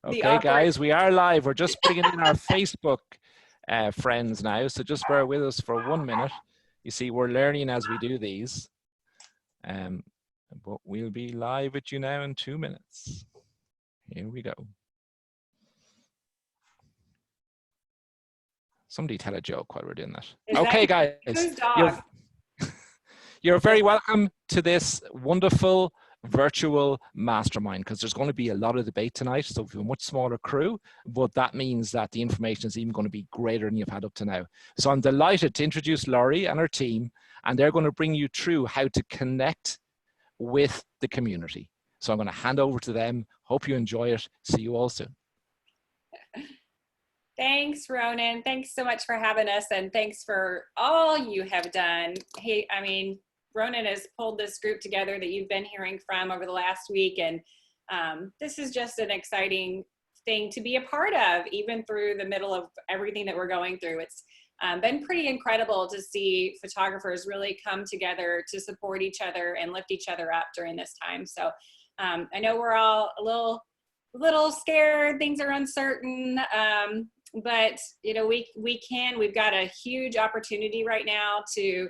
Okay, guys, we are live. We're just bringing in our Facebook friends now, so just bear with us for 1 minute. You see, we're learning as we do these, but we'll be live with you now in 2 minutes. Here we go. Somebody tell a joke while we're doing that. Okay, guys, you're very welcome to this wonderful virtual mastermind, because there's going to be a lot of debate tonight, so we have a much smaller crew, but that means that the information is even going to be greater than you've had up to now. So I'm delighted to introduce Laurie and her team, and they're going to bring you through how to connect with the community. So I'm going to hand over to them. Hope you enjoy it. See you all soon. Thanks, Ronan. Thanks so much for having us, and thanks for all you have done. Hey, I mean, Ronan has pulled this group together that you've been hearing from over the last week, and this is just an exciting thing to be a part of, even through the middle of everything that we're going through. It's been pretty incredible to see photographers really come together to support each other and lift each other up during this time. So I know we're all a little scared, things are uncertain, but you know, we've got a huge opportunity right now to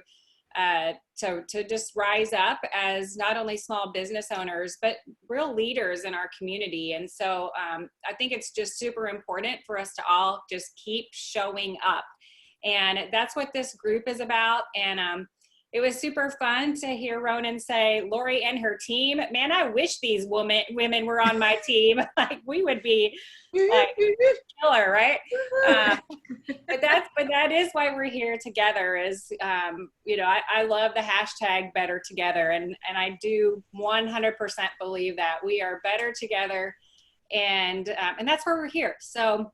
just rise up as not only small business owners, but real leaders in our community. And so I think it's just super important for us to all just keep showing up. And that's what this group is about. And it was super fun to hear Ronan say, Lori and her team, man, I wish these women were on my team. Like, we would be like killer, right? But that is why we're here together, is, you know, I love the hashtag better together. And I do 100% believe that we are better together. And that's where we're here. So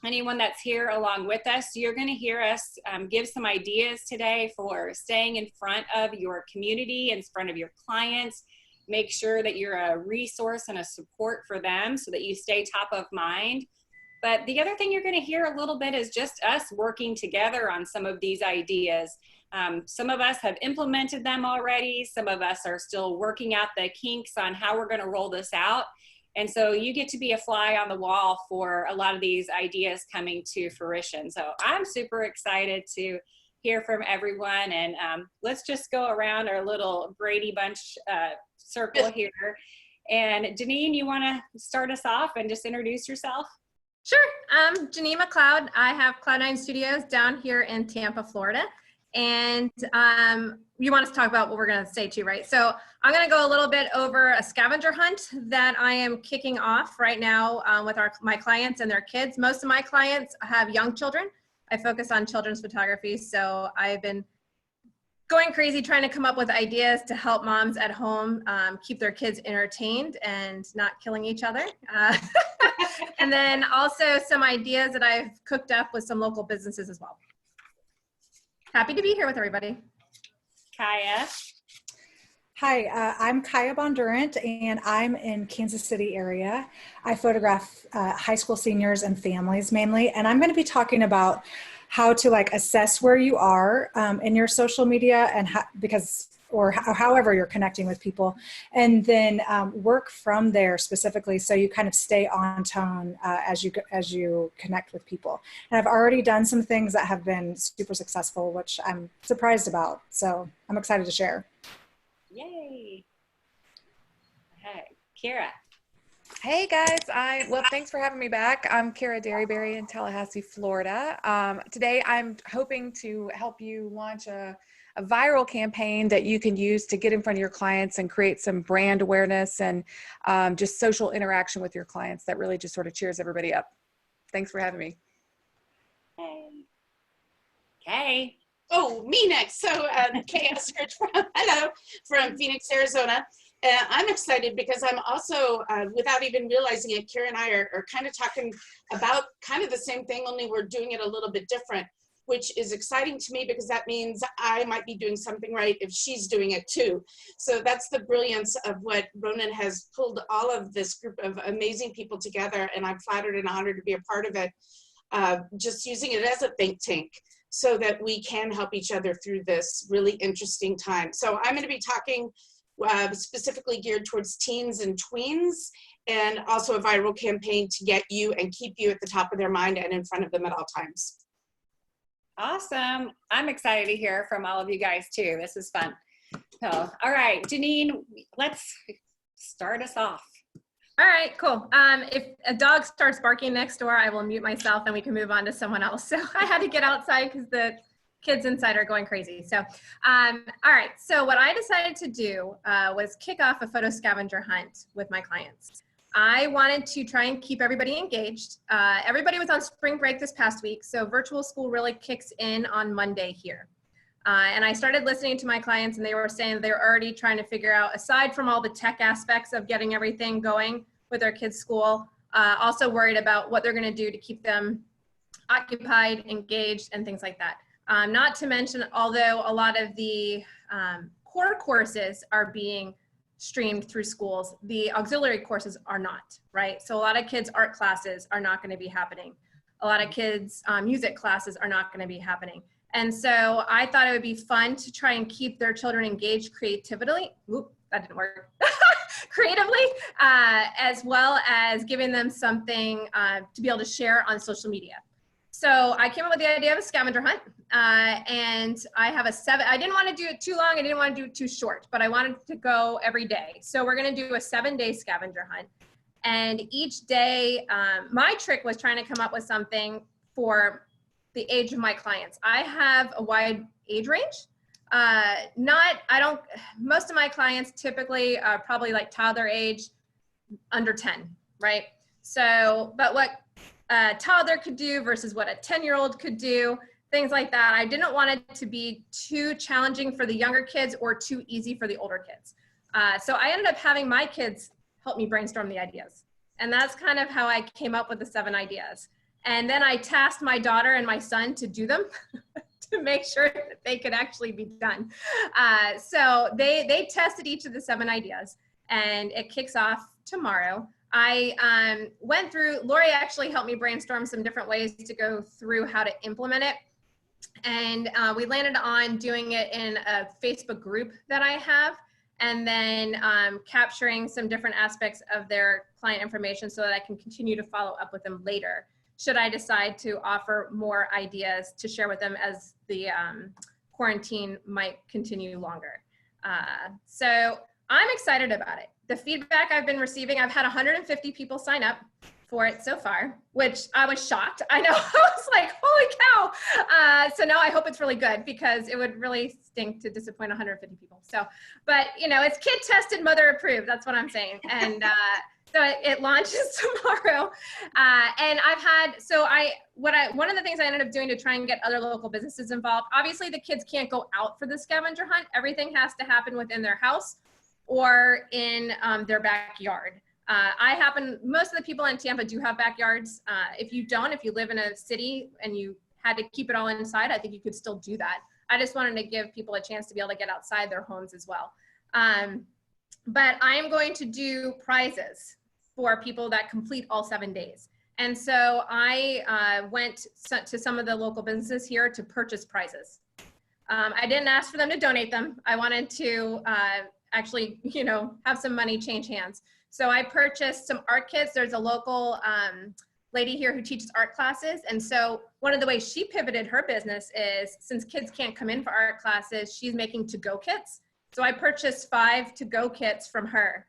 anyone that's here along with us, you're going to hear us give some ideas today for staying in front of your community, in front of your clients. Make sure that you're a resource and a support for them so that you stay top of mind. But the other thing you're going to hear a little bit is just us working together on some of these ideas. Some of us have implemented them already. Some of us are still working out the kinks on how we're going to roll this out. And so you get to be a fly on the wall for a lot of these ideas coming to fruition. So I'm super excited to hear from everyone. And let's just go around our little Brady Bunch circle here. And Jeanine, you want to start us off and just introduce yourself? Sure. I'm Jeanine McLeod. I have Cloud9 Studios down here in Tampa, Florida. And you want us to talk about what we're going to say too, right? So I'm going to go a little bit over a scavenger hunt that I am kicking off right now with my clients and their kids. Most of my clients have young children. I focus on children's photography. So I've been going crazy trying to come up with ideas to help moms at home keep their kids entertained and not killing each other. And then also some ideas that I've cooked up with some local businesses as well. Happy to be here with everybody. Kaya. Hi, I'm Kaya Bondurant, and I'm in Kansas City area. I photograph high school seniors and families mainly, and I'm going to be talking about how to assess where you are in your social media and however you're connecting with people, and then work from there specifically so you kind of stay on tone as you connect with people. And I've already done some things that have been super successful, which I'm surprised about. So I'm excited to share. Yay. Hey, Kira. Hey guys, well, thanks for having me back. I'm Kira Derryberry in Tallahassee, Florida. Today I'm hoping to help you launch a viral campaign that you can use to get in front of your clients and create some brand awareness and just social interaction with your clients that really just sort of cheers everybody up. Thanks for having me. Hey. Kay. Oh, me next. So Kay Eskridge from Phoenix, Arizona. I'm excited because I'm also, without even realizing it, Kira and I are kind of talking about kind of the same thing, only we're doing it a little bit different, which is exciting to me because that means I might be doing something right if she's doing it too. So that's the brilliance of what Ronan has pulled all of this group of amazing people together, and I'm flattered and honored to be a part of it, just using it as a think tank so that we can help each other through this really interesting time. So I'm going to be talking specifically geared towards teens and tweens and also a viral campaign to get you and keep you at the top of their mind and in front of them at all times. Awesome. I'm excited to hear from all of you guys too. This is fun. So, all right, Jeanine, let's start us off. All right, cool. If a dog starts barking next door, I will mute myself and we can move on to someone else. So I had to get outside because the kids inside are going crazy. So, all right. So what I decided to do was kick off a photo scavenger hunt with my clients. I wanted to try and keep everybody engaged. Everybody was on spring break this past week, so virtual school really kicks in on Monday here. And I started listening to my clients, and they were saying they're already trying to figure out, aside from all the tech aspects of getting everything going with their kids' school, also worried about what they're going to do to keep them occupied, engaged, and things like that. Not to mention, although a lot of the core courses are being streamed through schools, the auxiliary courses are not, right? So a lot of kids' art classes are not going to be happening. A lot of kids' music classes are not going to be happening. And so I thought it would be fun to try and keep their children engaged creatively. Oop, that didn't work. Creatively, as well as giving them something to be able to share on social media. So I came up with the idea of a scavenger hunt, and I have I didn't want to do it too long, I didn't want to do it too short, but I wanted to go every day. So we're gonna do a 7-day scavenger hunt. And each day, my trick was trying to come up with something for the age of my clients. I have a wide age range. Most of my clients typically probably like toddler age, under 10, right? So, but what a toddler could do versus what a 10-year-old could do, things like that. I didn't want it to be too challenging for the younger kids or too easy for the older kids. So I ended up having my kids help me brainstorm the ideas. And that's kind of how I came up with the 7 ideas. And then I tasked my daughter and my son to do them to make sure that they could actually be done. So they tested each of the 7 ideas, and it kicks off tomorrow. I went through, Lori actually helped me brainstorm some different ways to go through how to implement it. And we landed on doing it in a Facebook group that I have, and then capturing some different aspects of their client information so that I can continue to follow up with them later, should I decide to offer more ideas to share with them as the quarantine might continue longer. So I'm excited about it. The feedback I've been receiving, I've had 150 people sign up for it so far, which I was shocked. I know, I was like, holy cow. So now I hope it's really good, because it would really stink to disappoint 150 people. So, but you know, it's kid tested, mother approved. That's what I'm saying. And so it launches tomorrow. And I've had, one of the things I ended up doing to try and get other local businesses involved, obviously the kids can't go out for the scavenger hunt. Everything has to happen within their house or in their backyard. Most of the people in Tampa do have backyards. If you live in a city and you had to keep it all inside, I think you could still do that. I just wanted to give people a chance to be able to get outside their homes as well. But I am going to do prizes for people that complete all 7 days. And so I went to some of the local businesses here to purchase prizes. I didn't ask for them to donate them. I wanted to actually, have some money change hands. So I purchased some art kits. There's a local lady here who teaches art classes. And so one of the ways she pivoted her business is, since kids can't come in for art classes, she's making to-go kits. So I purchased 5 to-go kits from her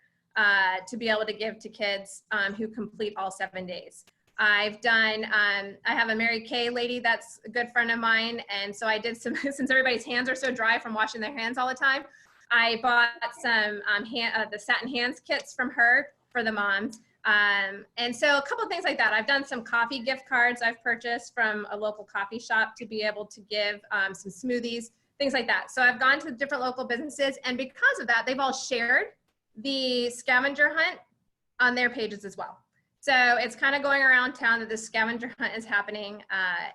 to be able to give to kids who complete all 7 days. I've done, I have a Mary Kay lady that's a good friend of mine. And so I did some, since everybody's hands are so dry from washing their hands all the time, I bought some the satin hands kits from her for the moms. And so a couple of things like that. I've done some coffee gift cards I've purchased from a local coffee shop to be able to give some smoothies, things like that. So I've gone to different local businesses, and because of that, they've all shared the scavenger hunt on their pages as well. So it's kind of going around town that the scavenger hunt is happening,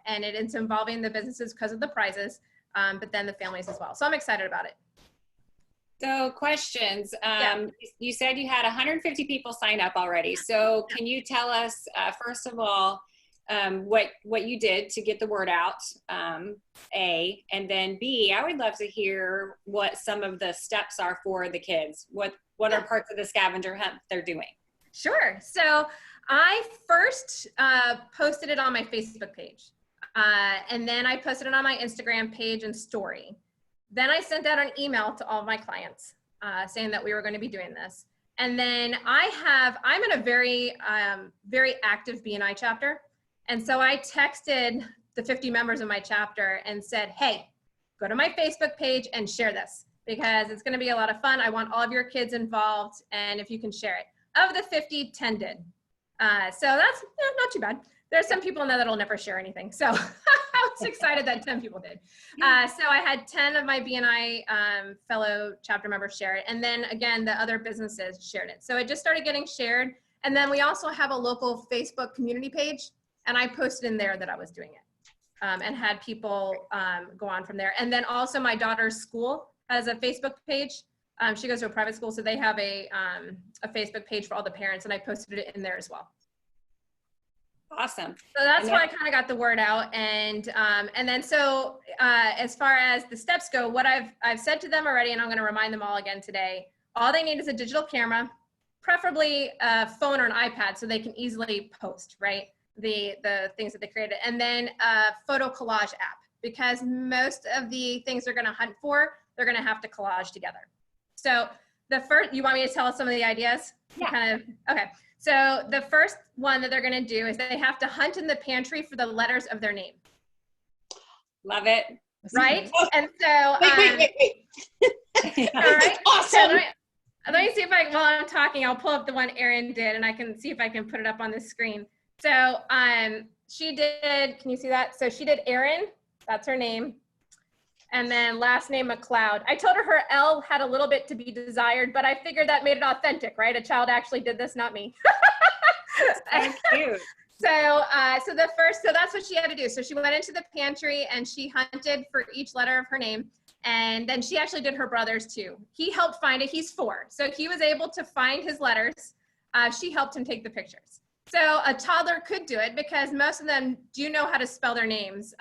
and it's involving the businesses because of the prizes, but then the families as well. So I'm excited about it. So questions. Yeah. You said you had 150 people sign up already. So can you tell us, first of all, what you did to get the word out, A, and then B, I would love to hear what some of the steps are for the kids. What are parts of the scavenger hunt they're doing? Sure. So I first posted it on my Facebook page. And then I posted it on my Instagram page and story. Then I sent out an email to all of my clients saying that we were going to be doing this. And then I'm in a very, very active BNI chapter. And so I texted the 50 members of my chapter and said, hey, go to my Facebook page and share this because it's going to be a lot of fun. I want all of your kids involved. And if you can share it. Of the 50, 10 did. So that's not too bad. There's some people in there that'll never share anything. So I was excited that 10 people did. So I had 10 of my BNI fellow chapter members share it. And then again, the other businesses shared it. So it just started getting shared. And then we also have a local Facebook community page. And I posted in there that I was doing it and had people go on from there. And then also my daughter's school has a Facebook page. She goes to a private school, so they have a Facebook page for all the parents, and I posted it in there as well. Awesome. So that's how I kind of got the word out, and then so as far as the steps go, what I've said to them already, and I'm going to remind them all again today. All they need is a digital camera, preferably a phone or an iPad, so they can easily post the things that they created, and then a photo collage app because most of the things they're going to hunt for, they're going to have to collage together. So the first, you want me to tell us some of the ideas? Yeah. Okay. So the first one that they're going to do is they have to hunt in the pantry for the letters of their name. Love it. Right? And so, Wait. all right. Awesome. So let me see if while I'm talking, I'll pull up the one Erin did and I can see if I can put it up on the screen. So she did, can you see that? So she did Erin, that's her name. And then last name McLeod. I told her L had a little bit to be desired, but I figured that made it authentic, right? A child actually did this, not me. So cute. So that's what she had to do. So she went into the pantry and she hunted for each letter of her name. And then she actually did her brother's too. He helped find it. He's 4. So he was able to find his letters. She helped him take the pictures. So a toddler could do it because most of them do know how to spell their names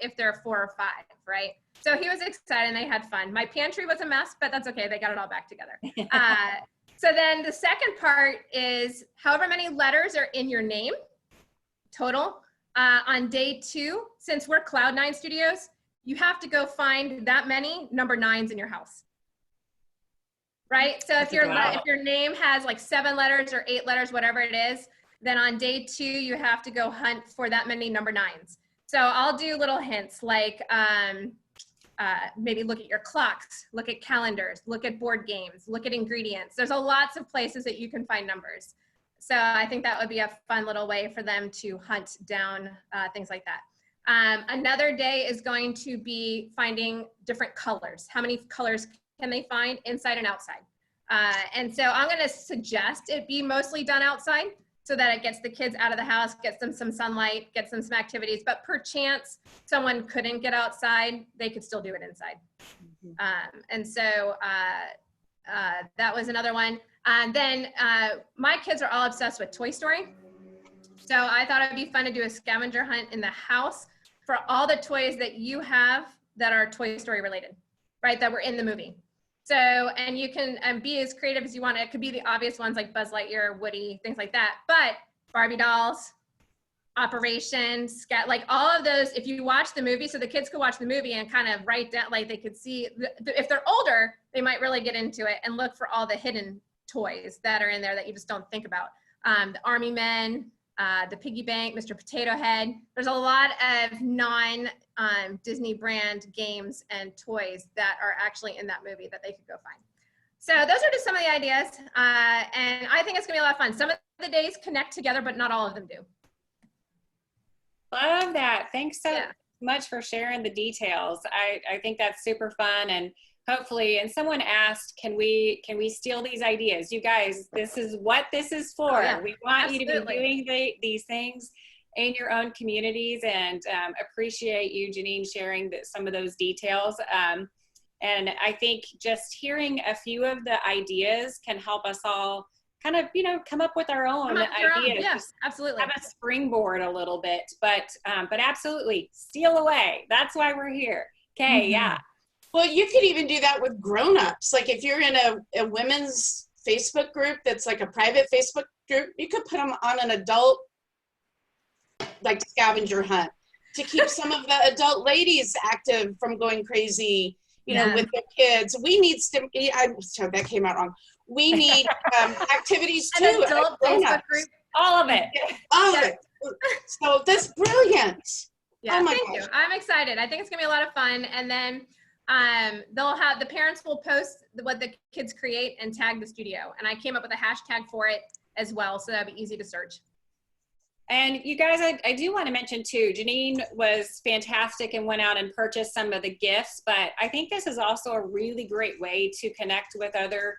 if they're 4 or 5, right? So he was excited and they had fun. My pantry was a mess, but that's okay. They got it all back together. So then the second part is however many letters are in your name total. On day 2, since we're Cloud9 Studios, you have to go find that many number 9s in your house. Right? So if your name has like 7 letters or 8 letters, whatever it is, then on day 2, you have to go hunt for that many number 9s. So I'll do little hints like maybe look at your clocks, look at calendars, look at board games, look at ingredients. There's lots of places that you can find numbers. So I think that would be a fun little way for them to hunt down things like that. Another day is going to be finding different colors. How many colors can they find inside and outside? And so I'm going to suggest it be mostly done outside so that it gets the kids out of the house, gets them some sunlight, gets them some activities. But per chance someone couldn't get outside, they could still do it inside. And so that was another one. And then my kids are all obsessed with Toy Story. So I thought it'd be fun to do a scavenger hunt in the house for all the toys that you have that are Toy Story related, right? That were in the movie. So, and you can be as creative as you want. It could be the obvious ones like Buzz Lightyear, Woody, things like that. But Barbie dolls, Operation, like all of those, if you watch the movie, so the kids could watch the movie and kind of write down, like they could see, if they're older, they might really get into it and look for all the hidden toys that are in there that you just don't think about. The Army Men, the Piggy Bank, Mr. Potato Head. There's a lot of non-Disney brand games and toys that are actually in that movie that they could go find. So those are just some of the ideas. And I think it's gonna be a lot of fun. Some of the days connect together, but not all of them do. Love that. Thanks so much for sharing the details. I think that's super fun, and hopefully, and someone asked, can we steal these ideas? You guys, this is what this is for. Oh, yeah. We want you to be doing these things in your own communities, and appreciate you, Jeanine, sharing some of those details. And I think just hearing a few of the ideas can help us all kind of, come up with our own ideas. Yes, absolutely. Have a springboard a little bit, but absolutely steal away. That's why we're here. Okay. Mm-hmm. Yeah. Well, you could even do that with grown-ups. Like if you're in a women's Facebook group that's like a private Facebook group. You could put them on an adult, like, scavenger hunt to keep some of the adult ladies active from going crazy, you know, with their kids. We need I'm sorry, that came out wrong. We need activities too. An adult Facebook group. All of it. All of it. So that's brilliant. Yeah, oh my thank you. I'm excited. I think it's gonna be a lot of fun. And then the parents will post what the kids create and tag the studio. And I came up with a hashtag for it as well, so that'd be easy to search. And you guys, I do want to mention too, Jeanine was fantastic and went out and purchased some of the gifts, but I think this is also a really great way to connect with other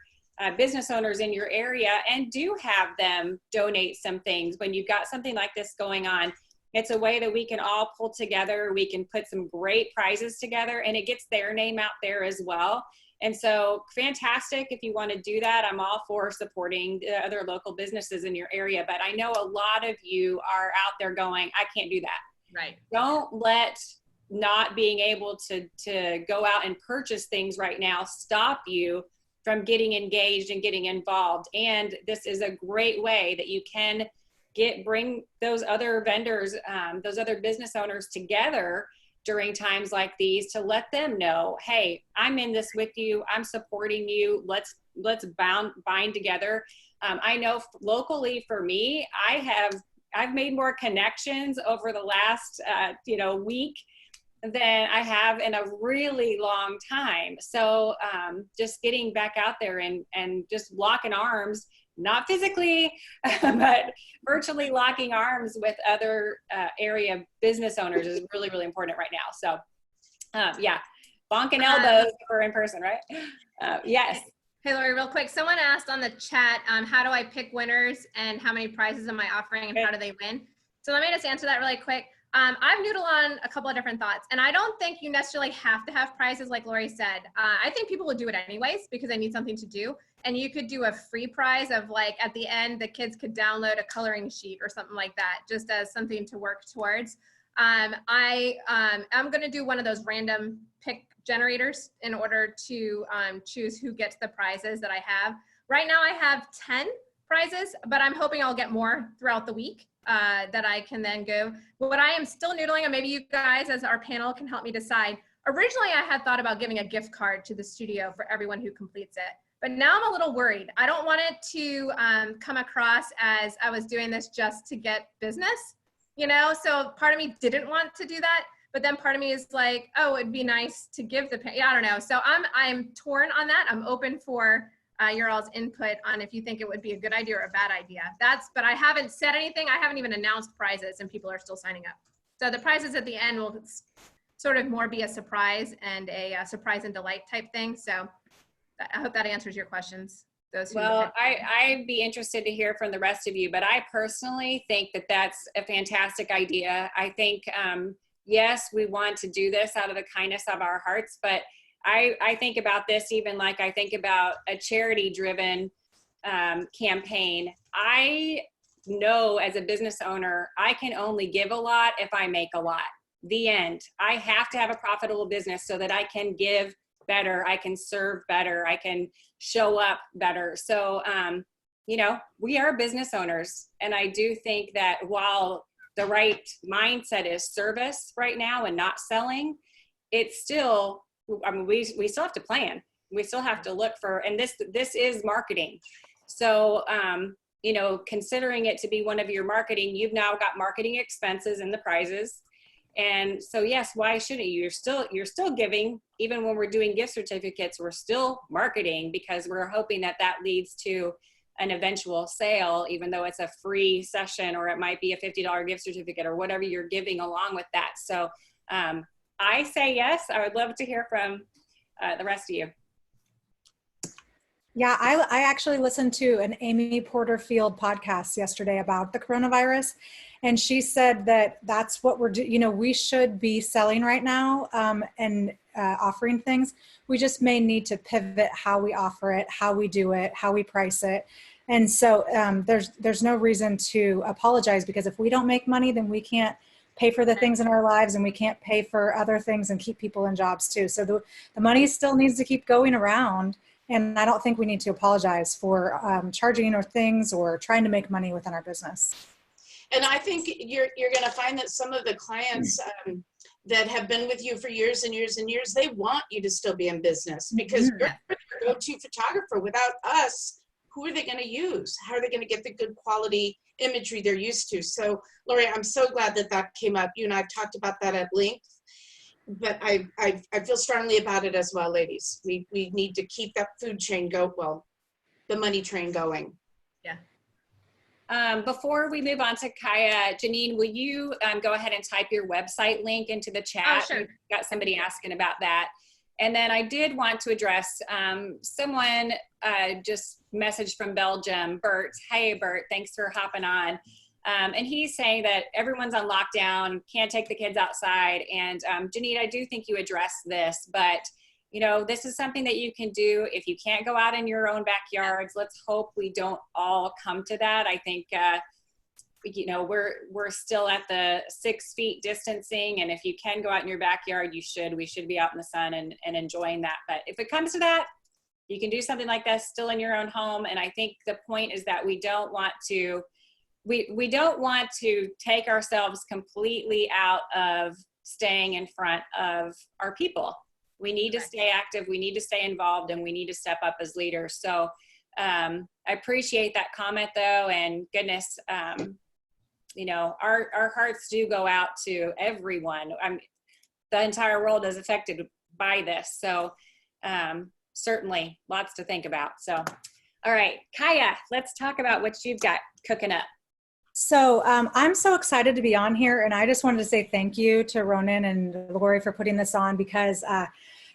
business owners in your area and do have them donate some things when you've got something like this going on. It's a way that we can all pull together. We can put some great prizes together and it gets their name out there as well. And so fantastic if you want to do that. I'm all for supporting the other local businesses in your area, but I know a lot of you are out there going, I can't do that. Right. Don't let not being able to go out and purchase things right now stop you from getting engaged and getting involved. And this is a great way that you can bring those other vendors, those other business owners together during times like these to let them know, hey, I'm in this with you. I'm supporting you. Let's bind together. I know locally for me, I've made more connections over the last week than I have in a really long time. So just getting back out there and just locking arms, not physically, but virtually locking arms with other area business owners is really, really important right now. So yeah, bonking elbows for in person, right? Yes. Hey, Lori, real quick. Someone asked on the chat, how do I pick winners and how many prizes am I offering and how do they win? So let me just answer that really quick. I've noodled on a couple of different thoughts, and I don't think you necessarily have to have prizes like Lori said. I think people would do it anyways because they need something to do. And you could do a free prize of like at the end, the kids could download a coloring sheet or something like that, just as something to work towards. I'm going to do one of those random pick generators in order to choose who gets the prizes that I have. Right now I have 10 prizes, but I'm hoping I'll get more throughout the week that I can then go. What I am still noodling, and maybe you guys as our panel can help me decide. Originally, I had thought about giving a gift card to the studio for everyone who completes it. But now I'm a little worried. I don't want it to come across as I was doing this just to get business, you know? So part of me didn't want to do that, but then part of me is like, oh, it'd be nice to give I don't know. So I'm torn on that. I'm open for your all's input on if you think it would be a good idea or a bad idea. But I haven't said anything. I haven't even announced prizes and people are still signing up. So the prizes at the end will sort of more be a surprise and a surprise and delight type thing. So I hope that answers your questions. Well, I'd be interested to hear from the rest of you, but I personally think that that's a fantastic idea. I think, yes, we want to do this out of the kindness of our hearts, but I think about this even like I think about a charity-driven campaign. I know as a business owner, I can only give a lot if I make a lot. The end. I have to have a profitable business so that I can give better, I can serve better, I can show up better. So, we are business owners. And I do think that while the right mindset is service right now and not selling, it's still, we still have to plan. We still have to look for, and this is marketing. So, considering it to be one of your marketing, you've now got marketing expenses in the prizes. And so, yes, why shouldn't you? You're still giving, even when we're doing gift certificates, we're still marketing because we're hoping that leads to an eventual sale, even though it's a free session or it might be a $50 gift certificate or whatever you're giving along with that. So I say yes. I would love to hear from the rest of you. Yeah, I actually listened to an Amy Porterfield podcast yesterday about the coronavirus, and she said that that's what we're doing. We should be selling right now and offering things. We just may need to pivot how we offer it, how we do it, how we price it. And so there's no reason to apologize, because if we don't make money, then we can't pay for the things in our lives, and we can't pay for other things and keep people in jobs too. So the money still needs to keep going around. And I don't think we need to apologize for charging or things or trying to make money within our business. And I think you're going to find that some of the clients that have been with you for years and years and years, they want you to still be in business because you're their go-to photographer. Without us, who are they going to use? How are they going to get the good quality imagery they're used to? So, Lori, I'm so glad that that came up. You and I have talked about that at length, but I feel strongly about it as well, ladies. We need to keep that food chain the money train going. Yeah. Before we move on to Kaya, Jeanine, will you go ahead and type your website link into the chat? Oh, sure. We've got somebody asking about that. And then I did want to address someone just messaged from Belgium, Bert. Hey, Bert, thanks for hopping on. And he's saying that everyone's on lockdown, can't take the kids outside. And Jeanine, I do think you addressed this, but you know, this is something that you can do if you can't go out in your own backyards. Let's hope we don't all come to that. I think, you know, we're still at the 6 feet distancing. And if you can go out in your backyard, we should be out in the sun and enjoying that. But if it comes to that, you can do something like that still in your own home. And I think the point is that we don't want to take ourselves completely out of staying in front of our people. We need to stay active, we need to stay involved, and we need to step up as leaders. So I appreciate that comment though, and goodness, you know, our hearts do go out to everyone. The entire world is affected by this. So certainly lots to think about. So, all right, Kaya, let's talk about what you've got cooking up. So I'm so excited to be on here, and I just wanted to say thank you to Ronan and Lori for putting this on because,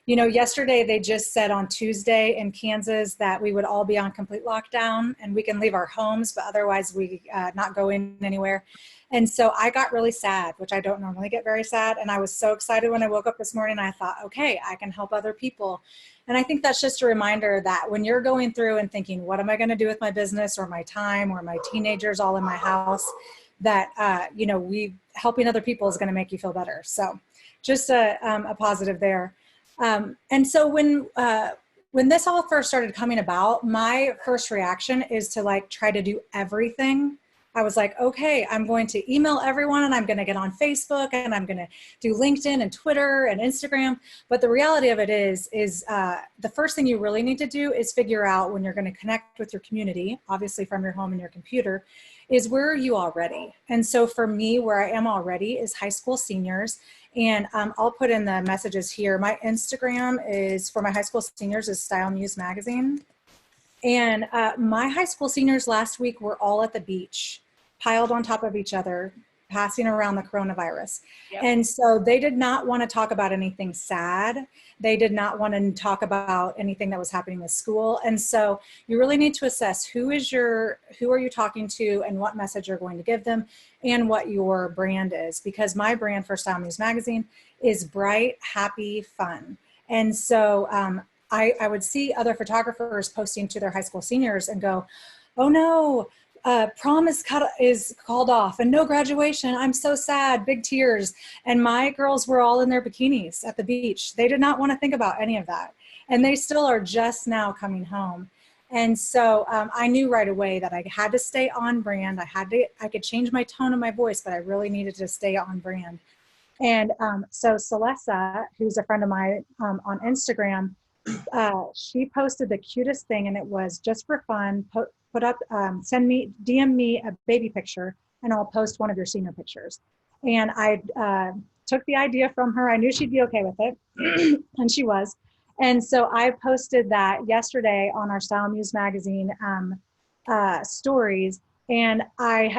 you know, yesterday they just said on Tuesday in Kansas that we would all be on complete lockdown and we can leave our homes, but otherwise we not going anywhere. And so I got really sad, which I don't normally get very sad. And I was so excited when I woke up this morning. I thought, okay, I can help other people. And I think that's just a reminder that when you're going through and thinking, what am I going to do with my business or my time or my teenagers all in my house, that, you know, helping other people is going to make you feel better. So just a positive there. And so when this all first started coming about, my first reaction is to like try to do everything. I was like, okay, I'm going to email everyone and I'm going to get on Facebook and I'm going to do LinkedIn and Twitter and Instagram. But the reality of it is the first thing you really need to do is figure out when you're going to connect with your community, obviously from your home and your computer, is where are you already? And so for me, where I am already is high school seniors. And I'll put in the messages here. My Instagram is for my high school seniors is Style Muse Magazine. And my high school seniors last week were all at the beach, piled on top of each other, passing around the coronavirus. Yep. And so they did not want to talk about anything sad. They did not want to talk about anything that was happening with school. And so you really need to assess who are you talking to and what message you're going to give them and what your brand is. Because my brand for Style Muse Magazine is bright, happy, fun. And so I would see other photographers posting to their high school seniors and go, oh no, prom is called off and no graduation. I'm so sad, big tears. And my girls were all in their bikinis at the beach. They did not want to think about any of that. And they still are just now coming home. And so I knew right away that I had to stay on brand. I could change my tone of my voice, but I really needed to stay on brand. And so Celessa, who's a friend of mine on Instagram, she posted the cutest thing, and it was just for fun. Put up, DM me a baby picture, and I'll post one of your senior pictures. And I took the idea from her. I knew she'd be okay with it, and she was. And so I posted that yesterday on our Style Muse Magazine stories. And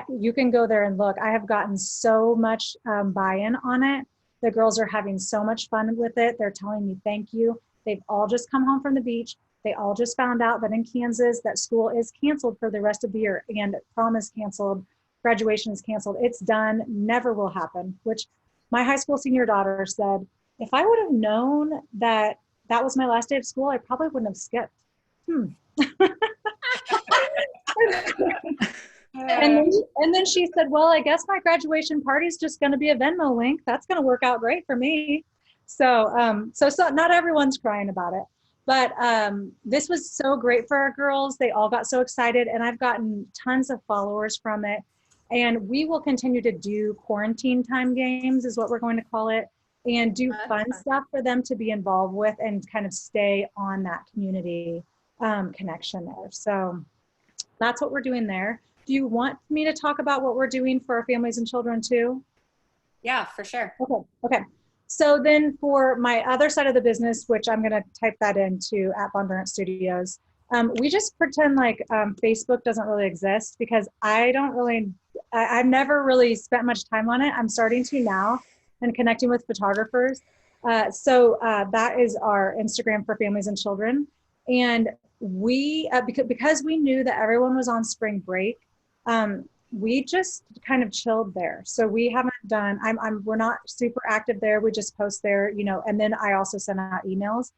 you can go there and look. I have gotten so much buy-in on it. The girls are having so much fun with it. They're telling me thank you. They've all just come home from the beach. They all just found out that in Kansas that school is canceled for the rest of the year, and prom is canceled, graduation is canceled. It's done, never will happen, which my high school senior daughter said, if I would have known that that was my last day of school, I probably wouldn't have skipped. And then she said, well, I guess my graduation party is just going to be a Venmo link. That's going to work out great for me. So not everyone's crying about it. But this was so great for our girls. They all got so excited, and I've gotten tons of followers from it. And we will continue to do quarantine time games, is what we're going to call it, and do fun stuff for them to be involved with and kind of stay on that community connection there. So that's what we're doing there. Do you want me to talk about what we're doing for our families and children too? Yeah, for sure. Okay. So then for my other side of the business, which I'm going to type that into at Von Durant Studios, we just pretend like Facebook doesn't really exist, because I've never really spent much time on it. I'm starting to now and connecting with photographers. So that is our Instagram for families and children. And we, because we knew that everyone was on spring break, we just kind of chilled there. So we haven't done, we're not super active there. We just post there, and then I also send out emails.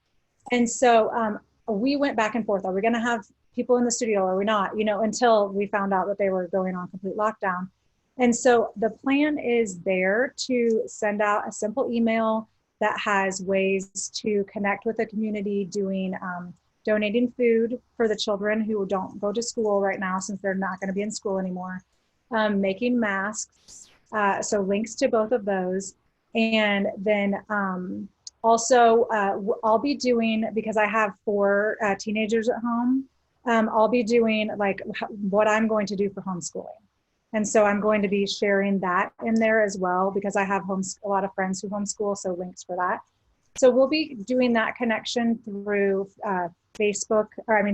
And so we went back and forth. Are we going to have people in the studio or are we not, until we found out that they were going on complete lockdown. And so the plan is there to send out a simple email that has ways to connect with the community, doing donating food for the children who don't go to school right now, since they're not going to be in school anymore, making masks, so links to both of those. And then also I'll be doing, because I have 4 teenagers at home, I'll be doing like what I'm going to do for homeschooling. And so I'm going to be sharing that in there as well, because I have a lot of friends who homeschool, so links for that. So we'll be doing that connection through Facebook,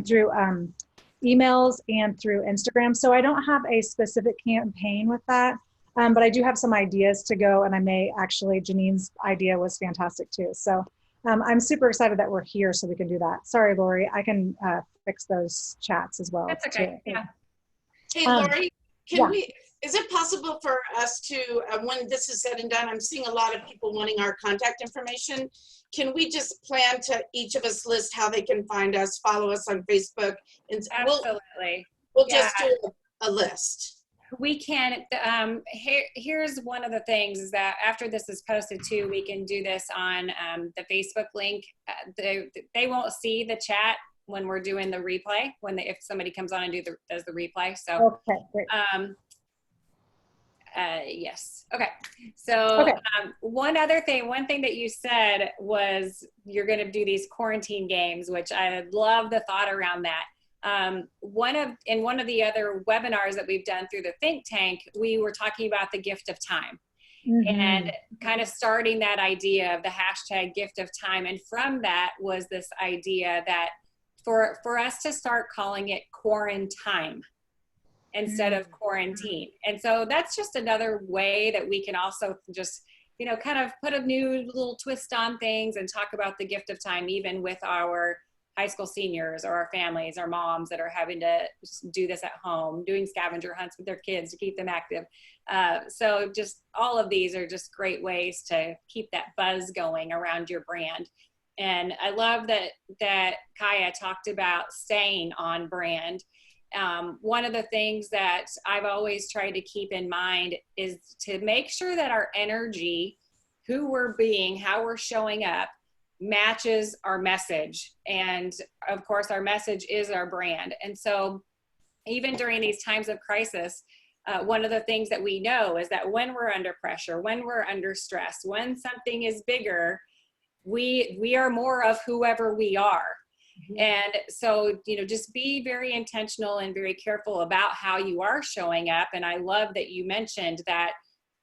through emails and through Instagram. So I don't have a specific campaign with that, but I do have some ideas to go, and I may actually, Jeanine's idea was fantastic too. So I'm super excited that we're here so we can do that. Sorry, Lori, I can fix those chats as well. That's okay, too. yeah. Hey, Lori, yeah. Is it possible for us to, when this is said and done, I'm seeing a lot of people wanting our contact information. Can we just plan to each of us list how they can find us, follow us on Facebook? And Absolutely. We'll just do a list. We can, here's one of the things is that after this is posted too, we can do this on the Facebook link. They won't see the chat when we're doing the replay, if somebody comes on and does the replay. So, okay, great. Yes. Okay. So one thing that you said was you're going to do these quarantine games, which I love the thought around that. One of the other webinars that we've done through the think tank, we were talking about the gift of time. Mm-hmm. And kind of starting that idea of the hashtag gift of time. And from that was this idea that for us to start calling it quarantine instead of quarantine. And so that's just another way that we can also just, kind of put a new little twist on things and talk about the gift of time, even with our high school seniors or our families or moms that are having to do this at home, doing scavenger hunts with their kids to keep them active. So just all of these are just great ways to keep that buzz going around your brand. And I love that Kaya talked about staying on brand. One of the things that I've always tried to keep in mind is to make sure that our energy, who we're being, how we're showing up, matches our message. And of course, our message is our brand. And so even during these times of crisis, one of the things that we know is that when we're under pressure, when we're under stress, when something is bigger, we are more of whoever we are. Mm-hmm. And so, just be very intentional and very careful about how you are showing up. And I love that you mentioned that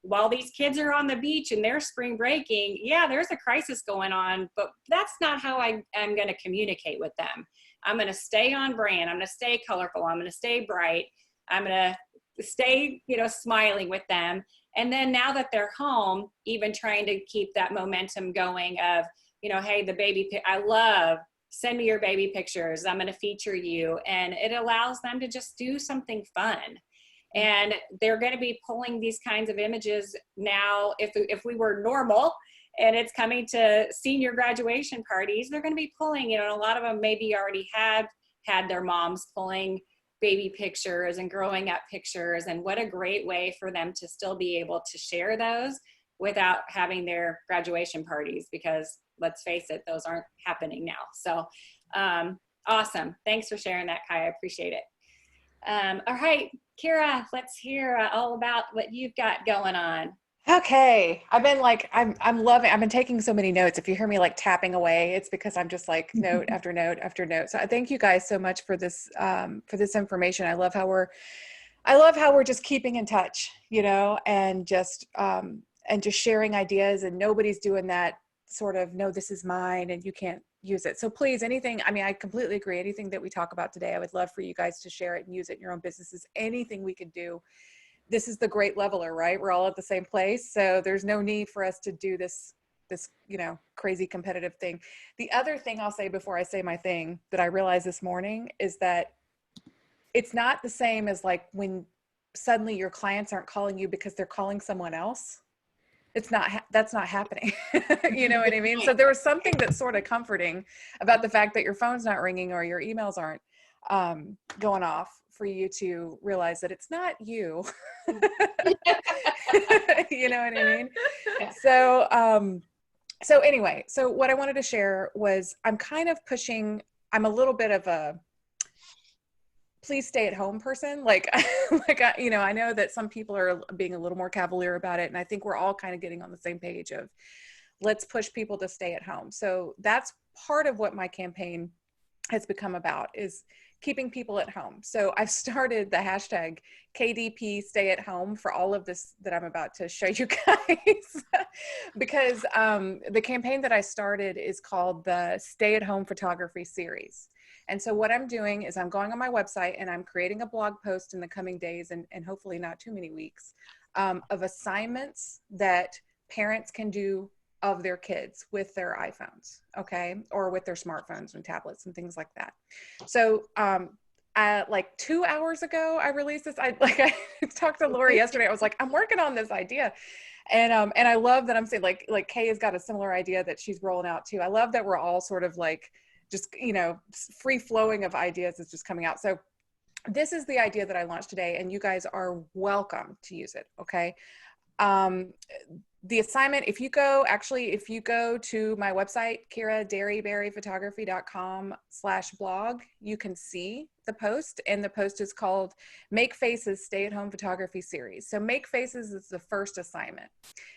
while these kids are on the beach and they're spring breaking, yeah, there's a crisis going on, but that's not how I'm going to communicate with them. I'm going to stay on brand. I'm going to stay colorful. I'm going to stay bright. I'm going to stay, smiling with them. And then now that they're home, even trying to keep that momentum going of, hey, the baby, send me your baby pictures. I'm going to feature you. And it allows them to just do something fun. And they're going to be pulling these kinds of images now. If we were normal and it's coming to senior graduation parties, they're going to be pulling, a lot of them maybe already had their moms pulling baby pictures and growing up pictures. And what a great way for them to still be able to share those without having their graduation parties, because let's face it, those aren't happening now. So awesome. Thanks for sharing that, Kai. I appreciate it. All right, Kira, let's hear all about what you've got going on. Okay. I've been taking so many notes. If you hear me like tapping away, it's because I'm just like note after note after note. So I thank you guys so much for this information. I love how we're just keeping in touch, you know, and just sharing ideas, and nobody's doing that sort of, no, this is mine and you can't use it. So please, anything, I mean, I completely agree. Anything that we talk about today, I would love for you guys to share it and use it in your own businesses. Anything we could do. This is the great leveler, right? We're all at the same place. So there's no need for us to do this, you know, crazy competitive thing. The other thing I'll say before I say my thing that I realized this morning is that it's not the same as like when suddenly your clients aren't calling you because they're calling someone else. That's not happening. You know what I mean? So there was something that's sort of comforting about the fact that your phone's not ringing or your emails aren't going off, for you to realize that it's not you. You know what I mean? Yeah. So anyway, so what I wanted to share was I'm a little bit of a please stay at home person. You know, I know that some people are being a little more cavalier about it. And I think we're all kind of getting on the same page of let's push people to stay at home. So that's part of what my campaign has become about, is keeping people at home. So I've started the hashtag KDP stay at home for all of this that I'm about to show you guys, because the campaign that I started is called the Stay at Home Photography Series. And so what I'm doing is I'm going on my website and I'm creating a blog post in the coming days, and hopefully not too many weeks, of assignments that parents can do of their kids with their iPhones, okay, or with their smartphones and tablets and things like that. So like 2 hours ago, I released this. I talked to Lori yesterday. I was like, I'm working on this idea. And I love that I'm saying like Kay has got a similar idea that she's rolling out too. I love that we're all sort of like, just, you know, free flowing of ideas is just coming out. So this is the idea that I launched today, and you guys are welcome to use it. Okay. The assignment, if you go to my website, derryberryphotography.com/blog, you can see the post, and the post is called Make Faces Stay at Home Photography Series. So Make Faces is the first assignment.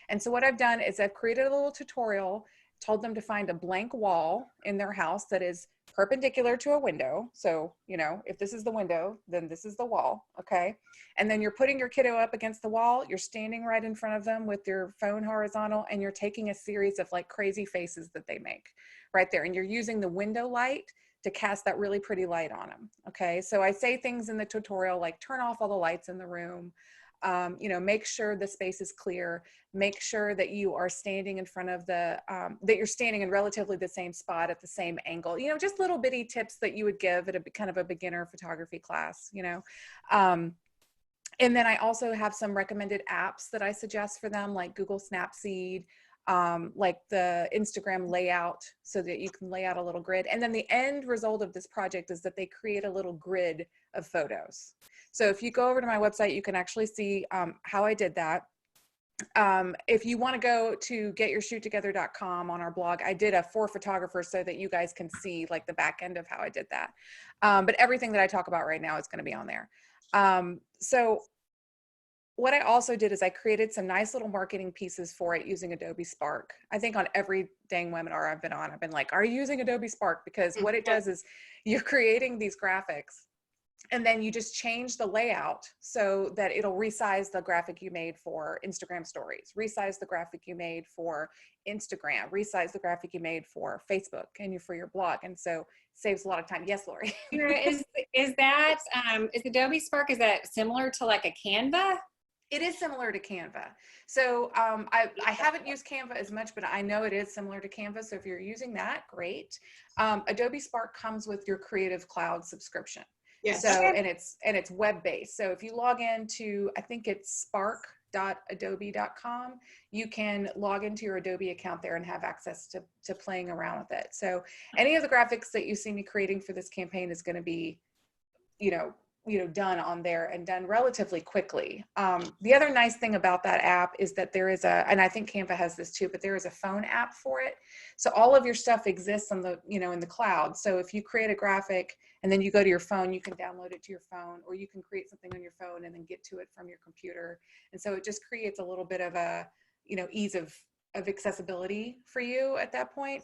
And so what I've done is I've created a little tutorial, told them to find a blank wall in their house that is perpendicular to a window. So, you know, if this is the window, then this is the wall, okay? And then you're putting your kiddo up against the wall, you're standing right in front of them with your phone horizontal, and you're taking a series of like crazy faces that they make right there. And you're using the window light to cast that really pretty light on them, okay? So I say things in the tutorial like turn off all the lights in the room, you know, make sure the space is clear, make sure that you are standing in front of the, that you're standing in relatively the same spot at the same angle, you know, just little bitty tips that you would give at a kind of a beginner photography class, you know. And then I also have some recommended apps that I suggest for them, like Google Snapseed, like the Instagram layout, so that you can lay out a little grid. And then the end result of this project is that they create a little grid of photos. So if you go over to my website, you can actually see how I did that. If you want to go to getyourshoottogether.com on our blog, I did a for photographers so that you guys can see like the back end of how I did that. But everything that I talk about right now is going to be on there. So what I also did is I created some nice little marketing pieces for it using Adobe Spark. I think on every dang webinar I've been on, I've been like, are you using Adobe Spark? Because what it does is you're creating these graphics, and then you just change the layout so that it'll resize the graphic you made for Instagram stories, resize the graphic you made for Instagram, resize the graphic you made for Facebook and for your blog. And so saves a lot of time. Yes, Lori. Is Adobe Spark, is that similar to like a Canva? It is similar to Canva. So I haven't used Canva as much, but I know it is similar to Canva. So if you're using that, great. Adobe Spark comes with your Creative Cloud subscription. Yes. So, and it's web-based. So if you log into, I think it's spark.adobe.com, you can log into your Adobe account there and have access to playing around with it. So any of the graphics that you see me creating for this campaign is going to be, you know, done on there and done relatively quickly. The other nice thing about that app is that there is and I think Canva has this too, but there is a phone app for it. So all of your stuff exists on the, in the cloud. So if you create a graphic and then you go to your phone, you can download it to your phone, or you can create something on your phone and then get to it from your computer. And so it just creates a little bit of a, ease of accessibility for you at that point.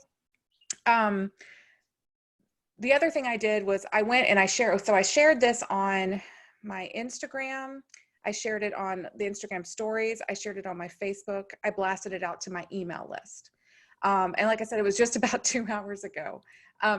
The other thing I did was I went and I shared this on my Instagram. I shared it on the Instagram stories. I shared it on my Facebook. I blasted it out to my email list. And like I said, it was just about 2 hours ago.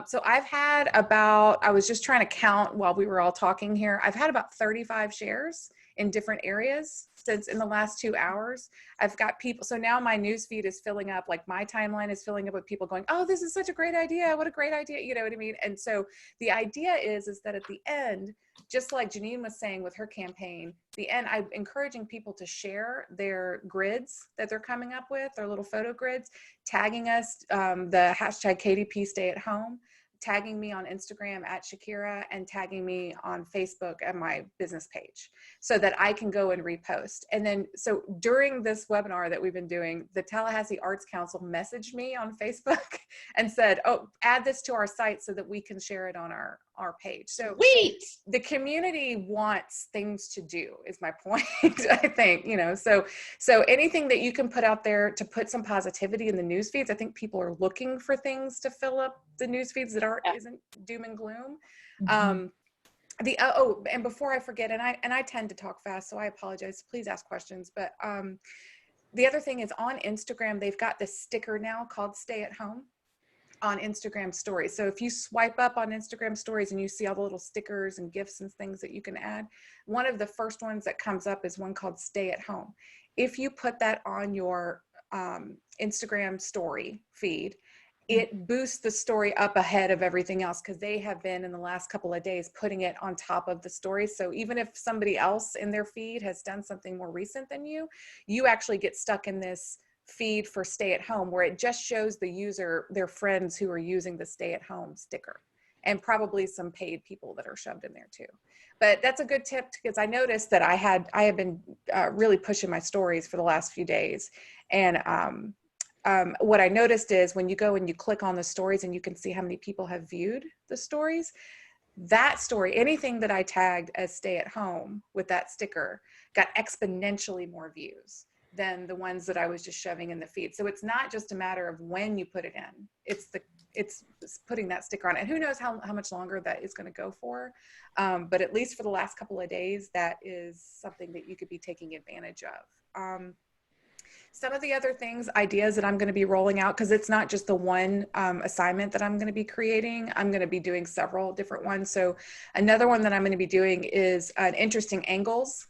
So I've had I was just trying to count while we were all talking here. I've had about 35 shares in different areas since in the last 2 hours. I've got people, so now my news feed is filling up, like my timeline is filling up with people going, oh, this is such a great idea. What a great idea. You know what I mean? And so the idea is that at the end, just like Jeanine was saying with her campaign, the end, I'm encouraging people to share their grids that they're coming up with, their little photo grids, tagging us, the hashtag KDP stay at home, tagging me on Instagram at Shakira, and tagging me on Facebook at my business page so that I can go and repost. And then, so during this webinar that we've been doing, the Tallahassee Arts Council messaged me on Facebook and said, oh, add this to our site so that we can share it on our page. So the community wants things to do is my point, I think, so anything that you can put out there to put some positivity in the news feeds. I think people are looking for things to fill up the news feeds that isn't doom and gloom. Mm-hmm. And before I forget, and I tend to talk fast, so I apologize, please ask questions. But the other thing is on Instagram, they've got this sticker now called Stay at Home on Instagram stories. So if you swipe up on Instagram stories and you see all the little stickers and GIFs and things that you can add, one of the first ones that comes up is one called Stay at Home. If you put that on your Instagram story feed, it boosts the story up ahead of everything else, because they have been in the last couple of days putting it on top of the story. So even if somebody else in their feed has done something more recent than you actually get stuck in this feed for stay at home, where it just shows the user their friends who are using the stay at home sticker, and probably some paid people that are shoved in there too. But that's a good tip, because I noticed that I have been really pushing my stories for the last few days. And what I noticed is when you go and you click on the stories and you can see how many people have viewed the stories, that story, anything that I tagged as stay at home with that sticker, got exponentially more views than the ones that I was just shoving in the feed. So it's not just a matter of when you put it in, it's putting that sticker on it. And who knows how much longer that is going to go for. But at least for the last couple of days, that is something that you could be taking advantage of. Some of the other things, ideas that I'm going to be rolling out, because it's not just the one assignment that I'm going to be creating. I'm going to be doing several different ones. So another one that I'm going to be doing is an interesting angles.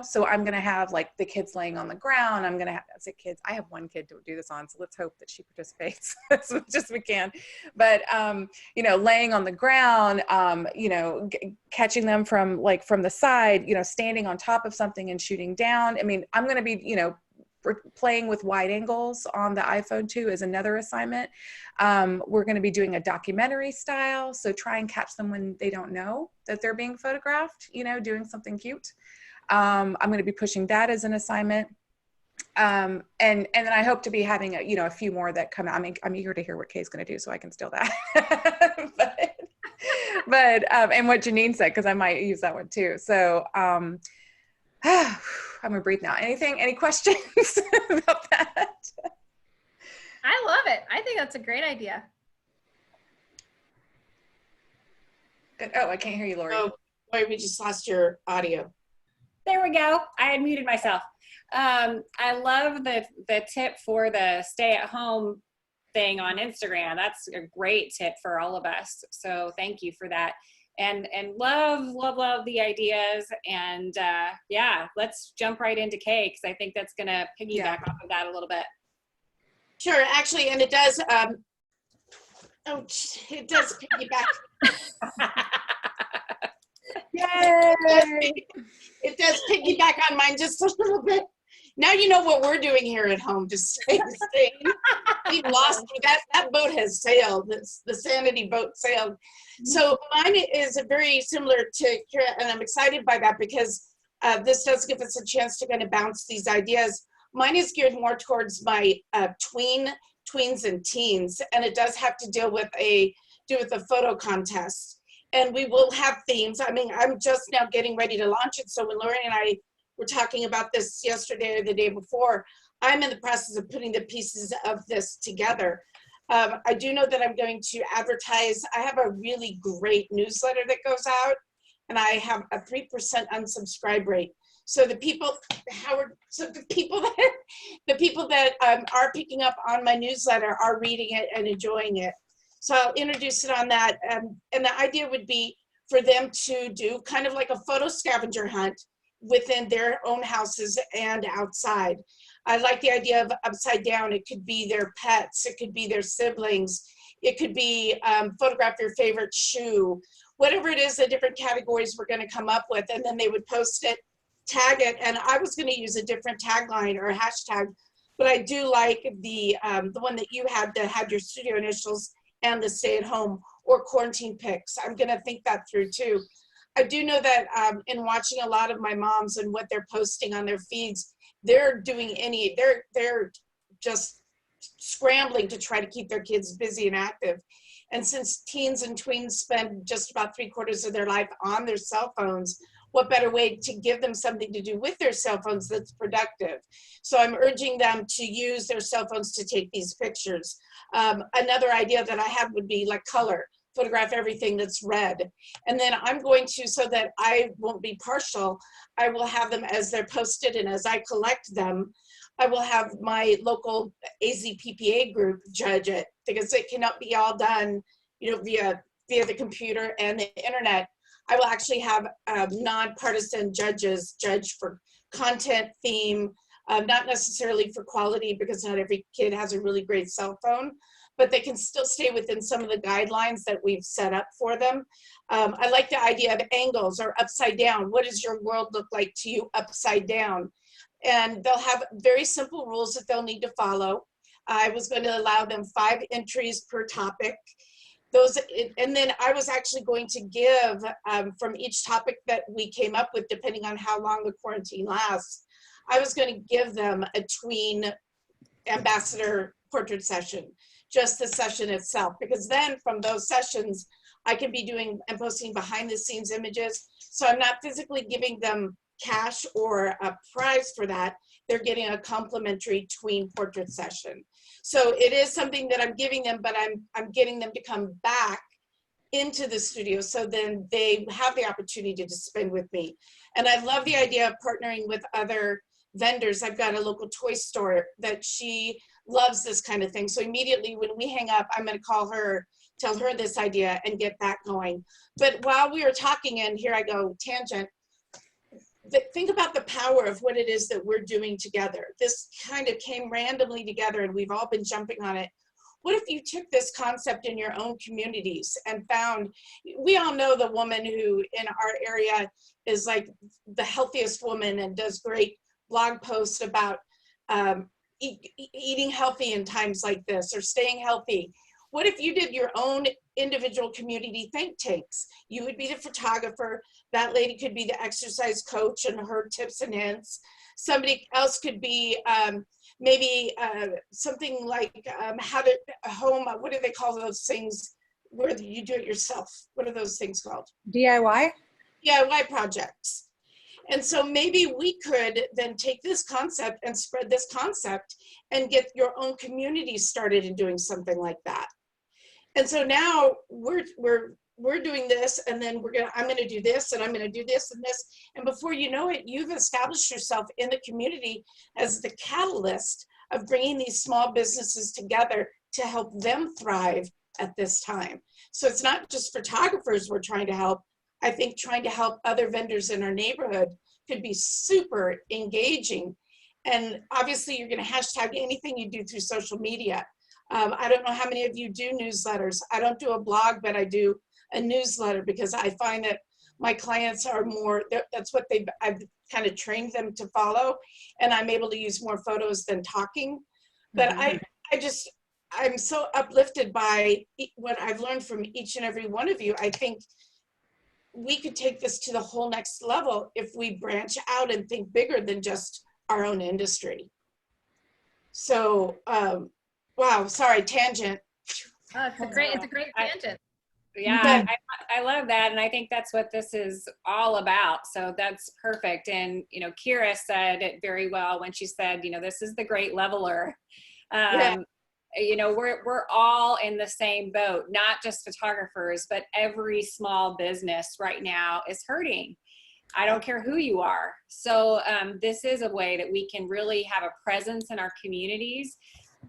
So I'm going to have like the kids laying on the ground. I'm going to have, I say kids, I have one kid to do this on, so let's hope that she participates as much as we can. But, laying on the ground, catching them from the side, standing on top of something and shooting down. I mean, I'm going to be, playing with wide angles on the iPhone too is another assignment. We're going to be doing a documentary style. So try and catch them when they don't know that they're being photographed, doing something cute. I'm going to be pushing that as an assignment. And then I hope to be having a few more that come out. I mean, I'm eager to hear what Kay's going to do so I can steal that. but and what Jeanine said, because I might use that one too. So I'm going to breathe now. Any questions about that? I love it. I think that's a great idea. Good. Oh, I can't hear you, Lori. Oh, boy, we just lost your audio. There we go. I had muted myself. I love the tip for the stay at home thing on Instagram. That's a great tip for all of us. So thank you for that. And love the ideas. And yeah, let's jump right into Kay, because I think that's going to piggyback off of that a little bit. Sure, actually, and it does. It does piggyback. Yay! It does piggyback on mine just a little bit. Now you know what we're doing here at home to stay sane. We've lost, that boat has sailed, the sanity boat sailed. So mine is very similar to Kira, and I'm excited by that because this does give us a chance to kind of bounce these ideas. Mine is geared more towards my tweens and teens, and it does have to do with a photo contest. And we will have themes. I mean, I'm just now getting ready to launch it. So when Lori and I were talking about this yesterday or the day before, I'm in the process of putting the pieces of this together. I do know that I'm going to advertise. I have a really great newsletter that goes out, and I have a 3% unsubscribe rate. So the people, Howard, the people that are picking up on my newsletter are reading it and enjoying it. So I'll introduce it on that. And the idea would be for them to do kind of like a photo scavenger hunt within their own houses and outside. I like the idea of upside down. It could be their pets. It could be their siblings. It could be photograph your favorite shoe. Whatever it is, the different categories we're going to come up with, and then they would post it, tag it, and I was going to use a different tagline or hashtag, but I do like the one that you had that had your studio initials and the stay at home or quarantine pics. I'm going to think that through too. I do know that in watching a lot of my moms and what they're posting on their feeds, they're just scrambling to try to keep their kids busy and active. And since teens and tweens spend just about 3/4 of their life on their cell phones, what better way to give them something to do with their cell phones that's productive? So I'm urging them to use their cell phones to take these pictures. Another idea that I had would be like color. Photograph everything that's red. And then I'm going to, so that I won't be partial, I will have them as they're posted, and as I collect them, I will have my local AZPPA group judge it, because it cannot be all done, you know, via the computer and the internet. I will actually have nonpartisan judges judge for content, theme, not necessarily for quality, because not every kid has a really great cell phone, but they can still stay within some of the guidelines that we've set up for them. I like the idea of angles or upside down. What does your world look like to you upside down? And they'll have very simple rules that they'll need to follow. I was going to allow them 5 entries per topic. And then I was actually going to give from each topic that we came up with, depending on how long the quarantine lasts, I was going to give them a tween ambassador portrait session, just the session itself, because then from those sessions, I can be doing and posting behind the scenes images. So I'm not physically giving them cash or a prize for that. They're getting a complimentary tween portrait session. So it is something that I'm giving them, but I'm getting them to come back into the studio, so then they have the opportunity to spend with me. And I love the idea of partnering with other vendors. I've got a local toy store that she loves this kind of thing. So immediately when we hang up, I'm going to call her, tell her this idea, and get that going. But while we were talking, and here I go, tangent, think about the power of what it is that we're doing together. This kind of came randomly together, and we've all been jumping on it. What if you took this concept in your own communities and found, we all know the woman who in our area is like the healthiest woman and does great blog posts about eating healthy in times like this, or staying healthy. What if you did your own individual community think tanks? You would be the photographer. That lady could be the exercise coach and her tips and hints. Somebody else could be maybe something like how to home, what do they call those things where you do it yourself? What are those things called? DIY? DIY projects. And so maybe we could then take this concept and spread this concept and get your own community started in doing something like that. And so now we're doing this, and then I'm gonna do this, and I'm gonna do this and this. And before you know it, you've established yourself in the community as the catalyst of bringing these small businesses together to help them thrive at this time. So it's not just photographers we're trying to help. I think trying to help other vendors in our neighborhood could be super engaging. And obviously you're going to hashtag anything you do through social media. I don't know how many of you do newsletters. I don't do a blog, but I do a newsletter, because I find that my clients are more, that's what I've kind of trained them to follow, and I'm able to use more photos than talking. But I'm so uplifted by what I've learned from each and every one of you. I think we could take this to the whole next level if we branch out and think bigger than just our own industry. So, wow, sorry, tangent. Oh, it's a great tangent. Yeah, I love that. And I think that's what this is all about. So that's perfect. And, you know, Kira said it very well when she said, you know, this is the great leveler. You know, we're all in the same boat, not just photographers, but every small business right now is hurting. I don't care who you are. So this is a way that we can really have a presence in our communities.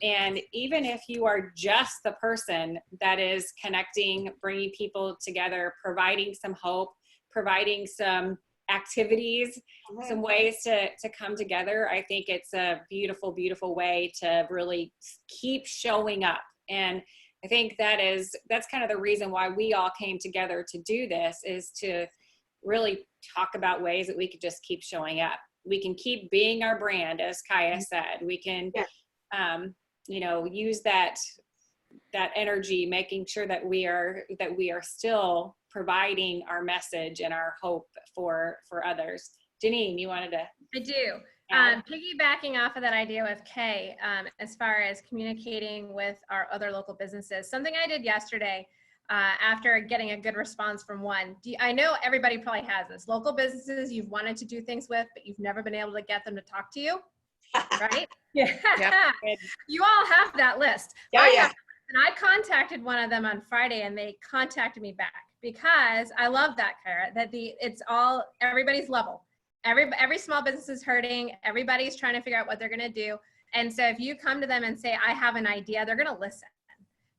And even if you are just the person that is connecting, bringing people together, providing some hope, providing some activities, some ways to come together, I think it's a beautiful, beautiful way to really keep showing up. And I think that's kind of the reason why we all came together to do this, is to really talk about ways that we could just keep showing up. We can keep being our brand, as Kaya said. We can, you know, use that energy, making sure that we are still providing our message and our hope for others. Jeanine, you wanted to? I do. Piggybacking off of that idea with Kay, as far as communicating with our other local businesses, something I did yesterday after getting a good response from one. I know everybody probably has this. Local businesses you've wanted to do things with, but you've never been able to get them to talk to you, right? Yeah. You all have that list. And I contacted one of them on Friday, and they contacted me back because I love that, Kara, that it's all, everybody's level. Every small business is hurting. Everybody's trying to figure out what they're going to do. And so if you come to them and say, I have an idea, they're going to listen.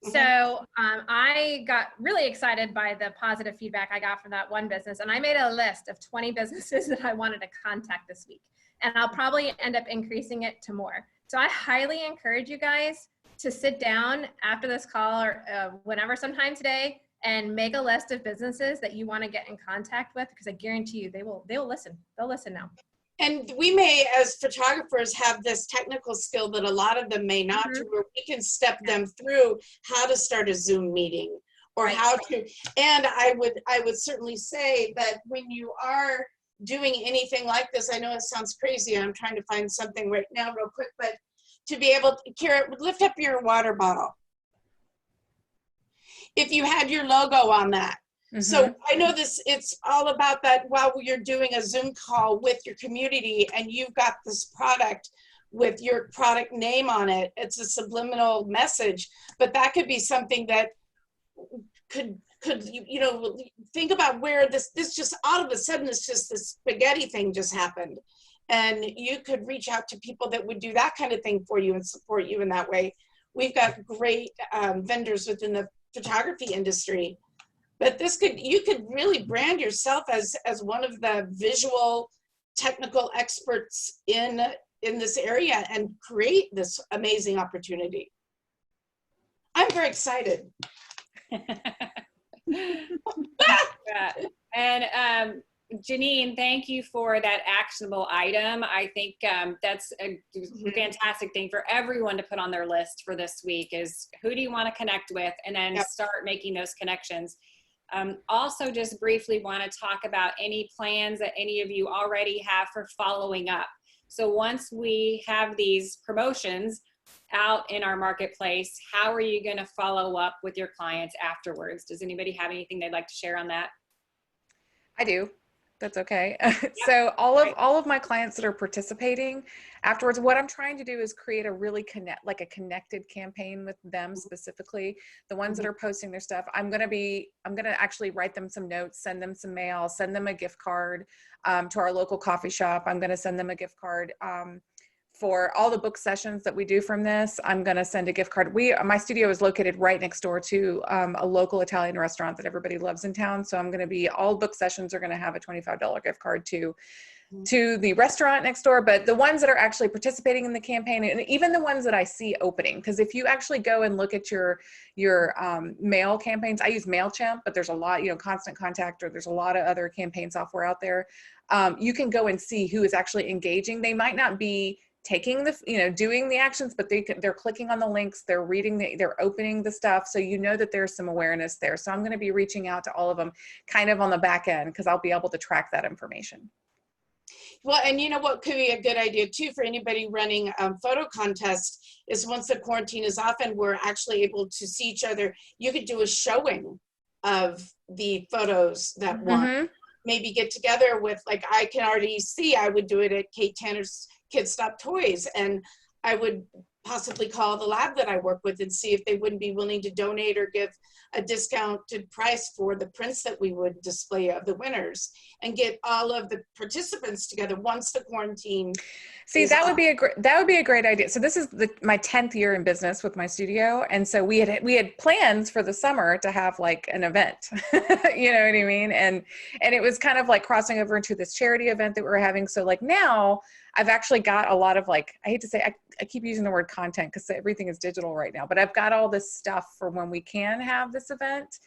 So I got really excited by the positive feedback I got from that one business. And I made a list of 20 businesses that I wanted to contact this week. And I'll probably end up increasing it to more. So I highly encourage you guys to sit down after this call or whenever, sometime today, and make a list of businesses that you want to get in contact with, because I guarantee you they will listen. They'll listen now. And we may, as photographers, have this technical skill that a lot of them may not, to where we can step them through how to start a Zoom meeting or how to, and I would certainly say that when you are doing anything like this, I know it sounds crazy, and I'm trying to find something right now real quick, but to be able to, Kira, lift up your water bottle. If you had your logo on that. So I know this, it's all about that while you're doing a Zoom call with your community and you've got this product with your product name on it. It's a subliminal message, but that could be something that could you know, think about where this just all of a sudden, it's just this spaghetti thing just happened. And you could reach out to people that would do that kind of thing for you and support you in that way. We've got great vendors within the photography industry. But you could really brand yourself as one of the visual technical experts in this area and create this amazing opportunity. I'm very excited. And Jeanine, thank you for that actionable item. I think that's a fantastic thing for everyone to put on their list for this week, is who do you want to connect with, and then start making those connections. Also, just briefly want to talk about any plans that any of you already have for following up. So once we have these promotions out in our marketplace, how are you going to follow up with your clients afterwards? Does anybody have anything they'd like to share on that? I do. That's okay. So all of my clients that are participating afterwards, what I'm trying to do is create a really connected campaign with them specifically. The ones that are posting their stuff, I'm going to actually write them some notes, send them some mail, send them a gift card to our local coffee shop. I'm going to send them a gift card for all the book sessions that we do from this. I'm going to send a gift card. My studio is located right next door to a local Italian restaurant that everybody loves in town. So I'm going to all book sessions are going to have a $25 gift card to to the restaurant next door, but the ones that are actually participating in the campaign, and even the ones that I see opening, because if you actually go and look at your mail campaigns, I use MailChimp, but there's a lot, Constant Contact, or there's a lot of other campaign software out there. You can go and see who is actually engaging. They might not be taking the, doing the actions, but they're clicking on the links, they're reading, they're opening the stuff. So that there's some awareness there. So I'm going to be reaching out to all of them kind of on the back end, because I'll be able to track that information. Well, and what could be a good idea too for anybody running photo contests is once the quarantine is off and we're actually able to see each other, you could do a showing of the photos that won. Maybe get together with, like, I can already see I would do it at Kate Tanner's Kids Stop Toys, and I would possibly call the lab that I work with and see if they wouldn't be willing to donate or give a discounted price for the prints that we would display of the winners, and get all of the participants together once the quarantine. See, that would be a great idea. So this is my 10th year in business with my studio, and so we had plans for the summer to have like an event. You know what I mean? And it was kind of like crossing over into this charity event that we were having. So like now I've actually got a lot of, like, I hate to say, I keep using the word content because everything is digital right now, but I've got all this stuff for when we can have this event.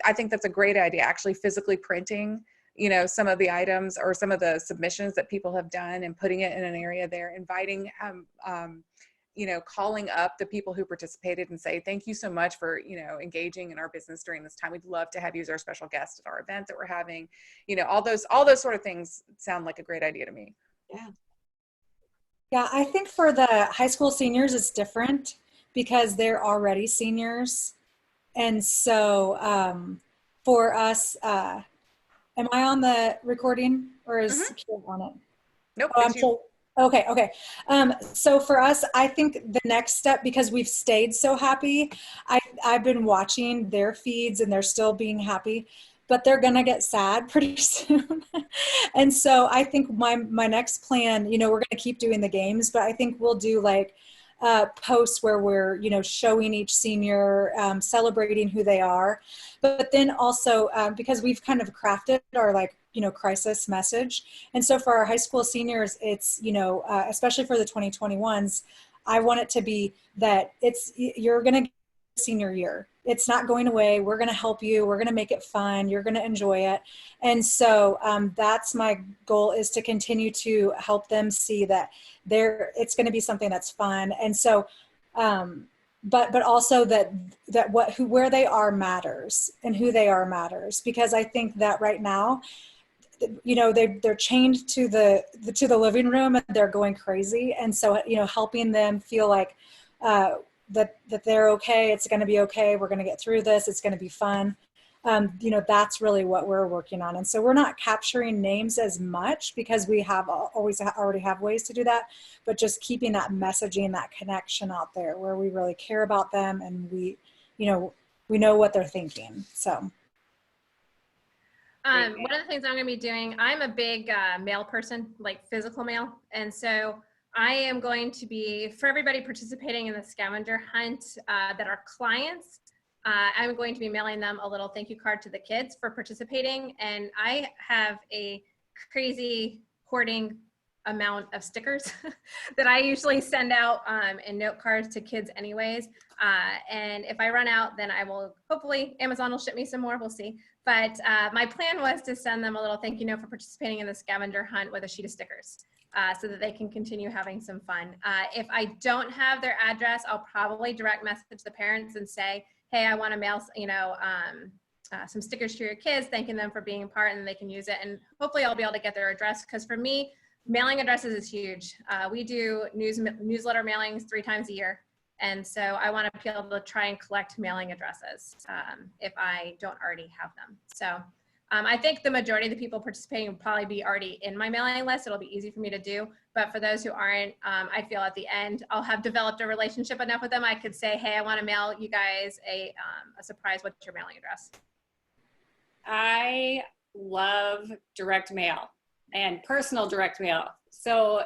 I think that's a great idea, actually physically printing, some of the items or some of the submissions that people have done and putting it in an area there, inviting, calling up the people who participated and say, thank you so much for, engaging in our business during this time. We'd love to have you as our special guest at our event that we're having. All those sort of things sound like a great idea to me. Yeah, I think for the high school seniors, it's different because they're already seniors. And so for us, am I on the recording, or is Kate on it? Nope. Okay. So for us, I think the next step, because we've stayed so happy, I've been watching their feeds and they're still being happy, but they're going to get sad pretty soon. And so I think my next plan, we're going to keep doing the games, but I think we'll do like posts where we're, showing each senior, celebrating who they are. But then also because we've kind of crafted our crisis message. And so for our high school seniors, it's, especially for the 2021s, I want it to be that you're going to get senior year. It's not going away. We're going to help you. We're going to make it fun. You're going to enjoy it. And so that's my goal, is to continue to help them see that it's going to be something that's fun. And so, but also where they are matters, and who they are matters, because I think that right now, they're chained to the living room and they're going crazy. And so, helping them feel like, that they're okay, it's going to be okay, we're going to get through this, it's going to be fun. That's really what we're working on. And so we're not capturing names as much because we already have ways to do that, but just keeping that messaging, that connection out there where we really care about them and we know what they're thinking. So. One of the things I'm going to be doing, I'm a big mail person, like physical mail. And so I am going to be, for everybody participating in the scavenger hunt that are clients, I'm going to be mailing them a little thank you card to the kids for participating. And I have a crazy hoarding amount of stickers that I usually send out in note cards to kids anyways. And if I run out, then I will, hopefully Amazon will ship me some more, we'll see. But my plan was to send them a little thank you note for participating in the scavenger hunt with a sheet of stickers. So that they can continue having some fun. If I don't have their address, I'll probably direct message the parents and say, hey, I want to mail, some stickers to your kids, thanking them for being a part, and they can use it. And hopefully I'll be able to get their address, because for me, mailing addresses is huge. We do newsletter mailings 3 times a year. And so I want to be able to try and collect mailing addresses if I don't already have them. So I think the majority of the people participating will probably be already in my mailing list. It'll be easy for me to do. But for those who aren't, I feel at the end, I'll have developed a relationship enough with them. I could say, hey, I want to mail you guys a surprise. What's your mailing address? I love direct mail and personal direct mail. So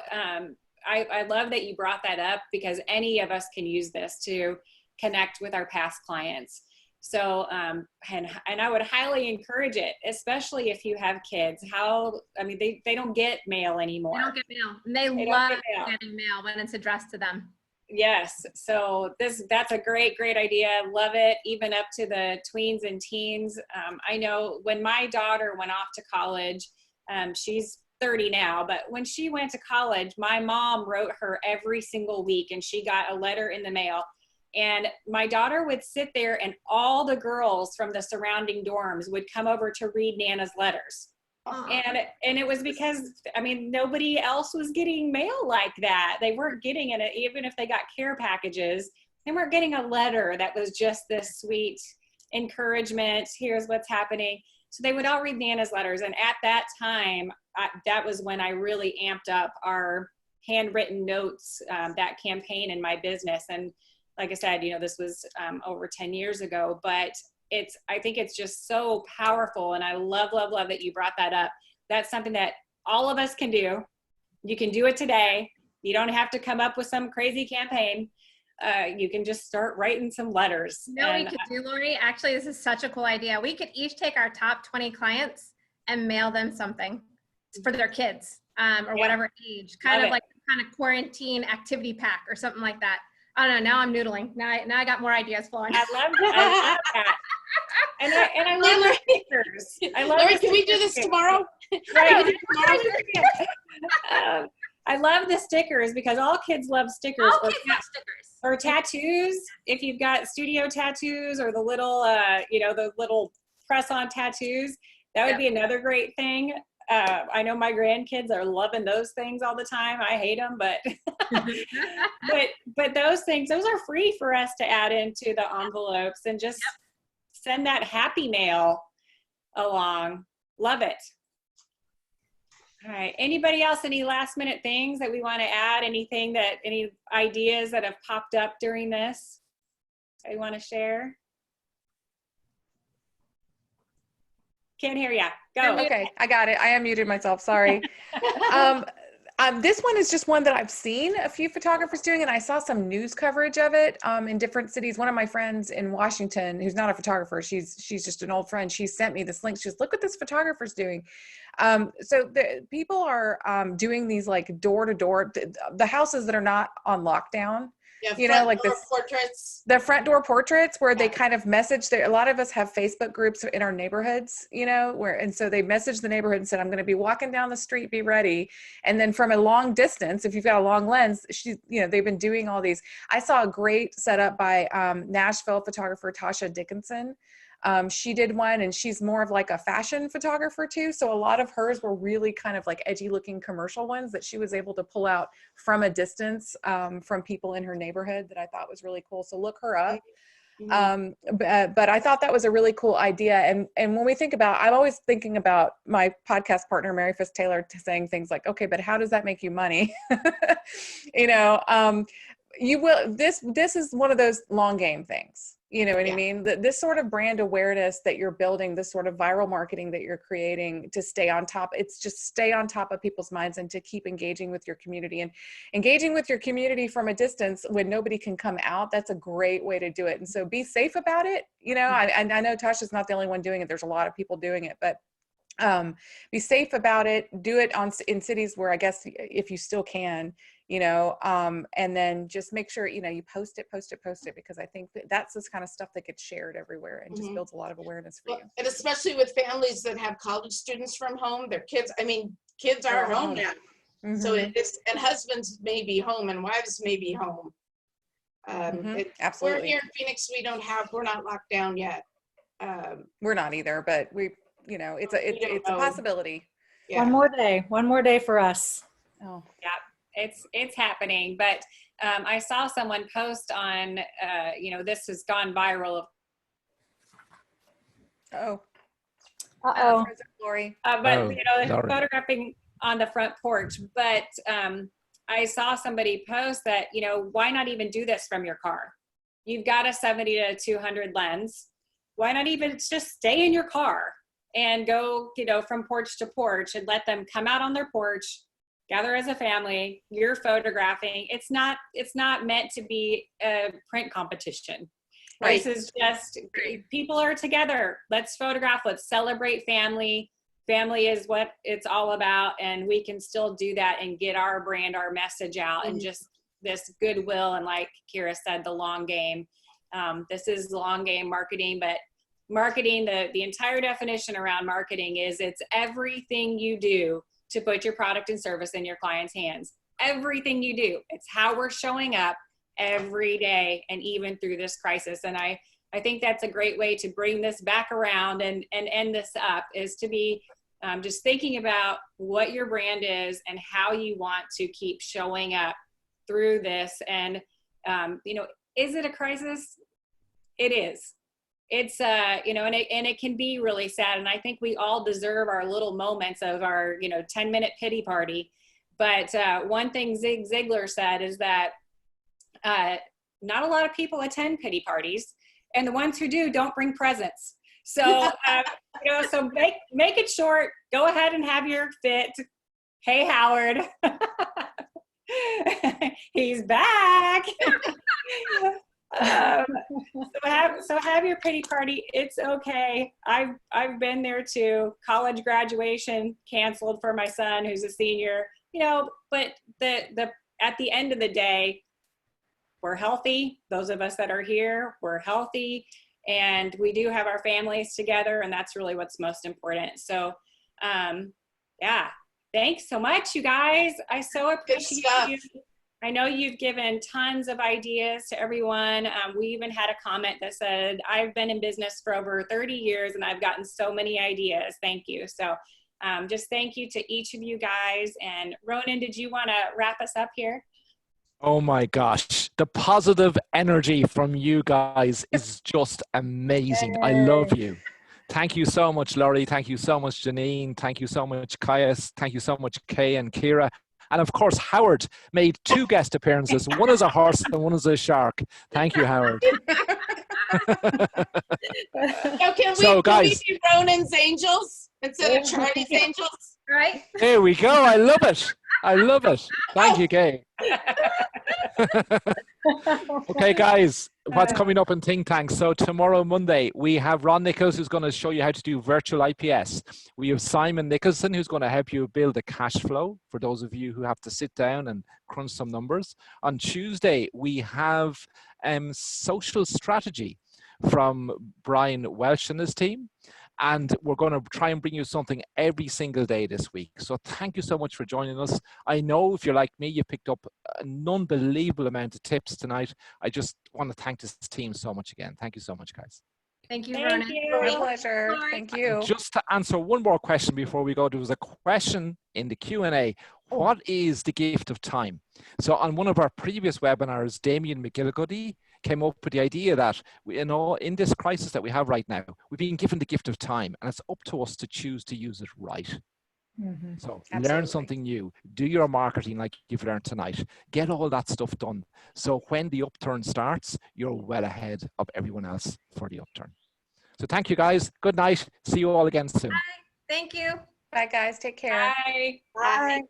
I love that you brought that up, because any of us can use this to connect with our past clients. So, and I would highly encourage it, especially if you have kids. They don't get mail anymore. They don't get mail. And they They don't love get mail. getting mail when it's addressed to them. Yes. So that's a great idea. Love it. Even up to the tweens and teens. I know when my daughter went off to college, she's 30 now, but when she went to college, my mom wrote her every single week and she got a letter in the mail. And my daughter would sit there and all the girls from the surrounding dorms would come over to read Nana's letters. And it was because, nobody else was getting mail like that. They weren't getting it, even if they got care packages, they weren't getting a letter that was just this sweet encouragement. Here's what's happening. So they would all read Nana's letters. And at that time, that was when I really amped up our handwritten notes, that campaign in my business. And like I said, this was over 10 years ago, but I think it's just so powerful. And I love that you brought that up. That's something that all of us can do. You can do it today. You don't have to come up with some crazy campaign. You can just start writing some letters. We could do, Lori, actually, this is such a cool idea. We could each take our top 20 clients and mail them something for their kids, or whatever age, kind of quarantine activity pack or something like that. I don't know. Now I'm noodling. Now I got more ideas flowing. I love that. And I love the stickers. Lori, can we do this tomorrow? Right. I love the stickers because all kids love stickers. All kids love stickers. Or tattoos. If you've got studio tattoos or the little press-on tattoos, that would be another great thing. I know my grandkids are loving those things all the time. I hate them, but but those are free for us to add into the envelopes and just send that happy mail along. Love it. All right. Anybody else, any last minute things that we want to add? Any ideas that have popped up during this that you want to share? Can't hear ya. Go. Okay, I got it. I unmuted myself. Sorry. This one is just one that I've seen a few photographers doing, and I saw some news coverage of it in different cities. One of my friends in Washington, who's not a photographer, she's just an old friend. She sent me this link. She goes, "Look what this photographer's doing." So the people are doing these like door to door, the houses that are not on lockdown. Yeah, like the portraits. The front door portraits where they kind of message a lot of us have Facebook groups in our neighborhoods, and so they message the neighborhood and said, "I'm going to be walking down the street, be ready." And then from a long distance, if you've got a long lens, they've been doing all these. I saw a great setup by Nashville photographer Tasha Dickinson. She did one, and she's more of like a fashion photographer too. So a lot of hers were really kind of like edgy looking commercial ones that she was able to pull out from a distance from people in her neighborhood that I thought was really cool. So look her up. But I thought that was a really cool idea. And when we think about, I'm always thinking about my podcast partner, Mary Fisk Taylor, saying things like, okay, but how does that make you money? You will, this is one of those long game things. You know what I mean? This sort of brand awareness that you're building, this sort of viral marketing that you're creating to stay on top, it's just stay on top of people's minds and to keep engaging with your community. And engaging with your community from a distance when nobody can come out, that's a great way to do it. And so be safe about it. I know Tasha's not the only one doing it. There's a lot of people doing it, but be safe about it. Do it in cities where I guess if you still can, and then just make sure, you post it, because I think that's this kind of stuff that gets shared everywhere and just builds a lot of awareness for you. And especially with families that have college students from home, their kids, kids are home now. So it's, and husbands may be home and wives may be home. Absolutely. We're here in Phoenix, we're not locked down yet. We're not either, but it's a possibility. Yeah. One more day for us. Oh yeah. It's happening, but I saw someone post on, this has gone viral. Lori. Photographing on the front porch. But I saw somebody post that, why not even do this from your car? You've got a 70 to 200 lens. Why not even just stay in your car and go, from porch to porch and let them come out on their porch, gather as a family, you're photographing. It's not meant to be a print competition. Right. This is just, people are together. Let's photograph, let's celebrate family. Family is what it's all about, and we can still do that and get our brand, our message out, and just this goodwill. And like Kira said, the long game. This is the long game marketing, but marketing, the entire definition around marketing is it's everything you do to put your product and service in your client's hands. Everything you do. It's how we're showing up every day and even through this crisis. And I think that's a great way to bring this back around and end this up, is to be just thinking about what your brand is and how you want to keep showing up through this. And, is it a crisis? It is. It's, and it can be really sad. And I think we all deserve our little moments of our, 10-minute pity party. But one thing Zig Ziglar said is that not a lot of people attend pity parties, and the ones who do don't bring presents. So, so make it short. Go ahead and have your fit. Hey, Howard. He's back. So have your pity party. It's okay. I've been there too. College graduation canceled for my son, who's a senior. But at the end of the day, we're healthy. Those of us that are here, we're healthy, and we do have our families together, and that's really what's most important. So, yeah, thanks so much, you guys. I so appreciate you. I know you've given tons of ideas to everyone. We even had a comment that said, I've been in business for over 30 years and I've gotten so many ideas. Thank you. So just thank you to each of you guys. And Ronan, did you want to wrap us up here? Oh my gosh, the positive energy from you guys is just amazing. I love you. Thank you so much, Laurie. Thank you so much, Jeanine. Thank you so much, Caius. Thank you so much, Kay and Kira. And of course, Howard made 2 guest appearances. One as a horse and one as a shark. Thank you, Howard. Can we be Ronan's angels instead of Charlie's angels? Right? There we go. I love it. I love it. Thank you, Kay. Okay, guys, what's coming up in Think Tank? So tomorrow, Monday, we have Ron Nichols, who's going to show you how to do virtual IPS. We have Simon Nicholson, who's going to help you build a cash flow for those of you who have to sit down and crunch some numbers. On Tuesday, we have social strategy from Brian Welsh and his team. And we're going to try and bring you something every single day this week. So thank you so much for joining us. I know if you're like me, you picked up an unbelievable amount of tips tonight. I just want to thank this team so much again. Thank you so much, guys. Thank you, Ronan. My pleasure. Thank you. Just to answer one more question before we go, there was a question in the Q&A. What is the gift of time? So on one of our previous webinars, Damien McGillicuddy came up with the idea that, in this crisis that we have right now, we've been given the gift of time, and it's up to us to choose to use it right. So learn something new, do your marketing like you've learned tonight, get all that stuff done. So when the upturn starts, you're well ahead of everyone else for the upturn. So thank you, guys. Good night. See you all again soon. Bye. Thank you. Bye, guys. Take care. Bye. Bye.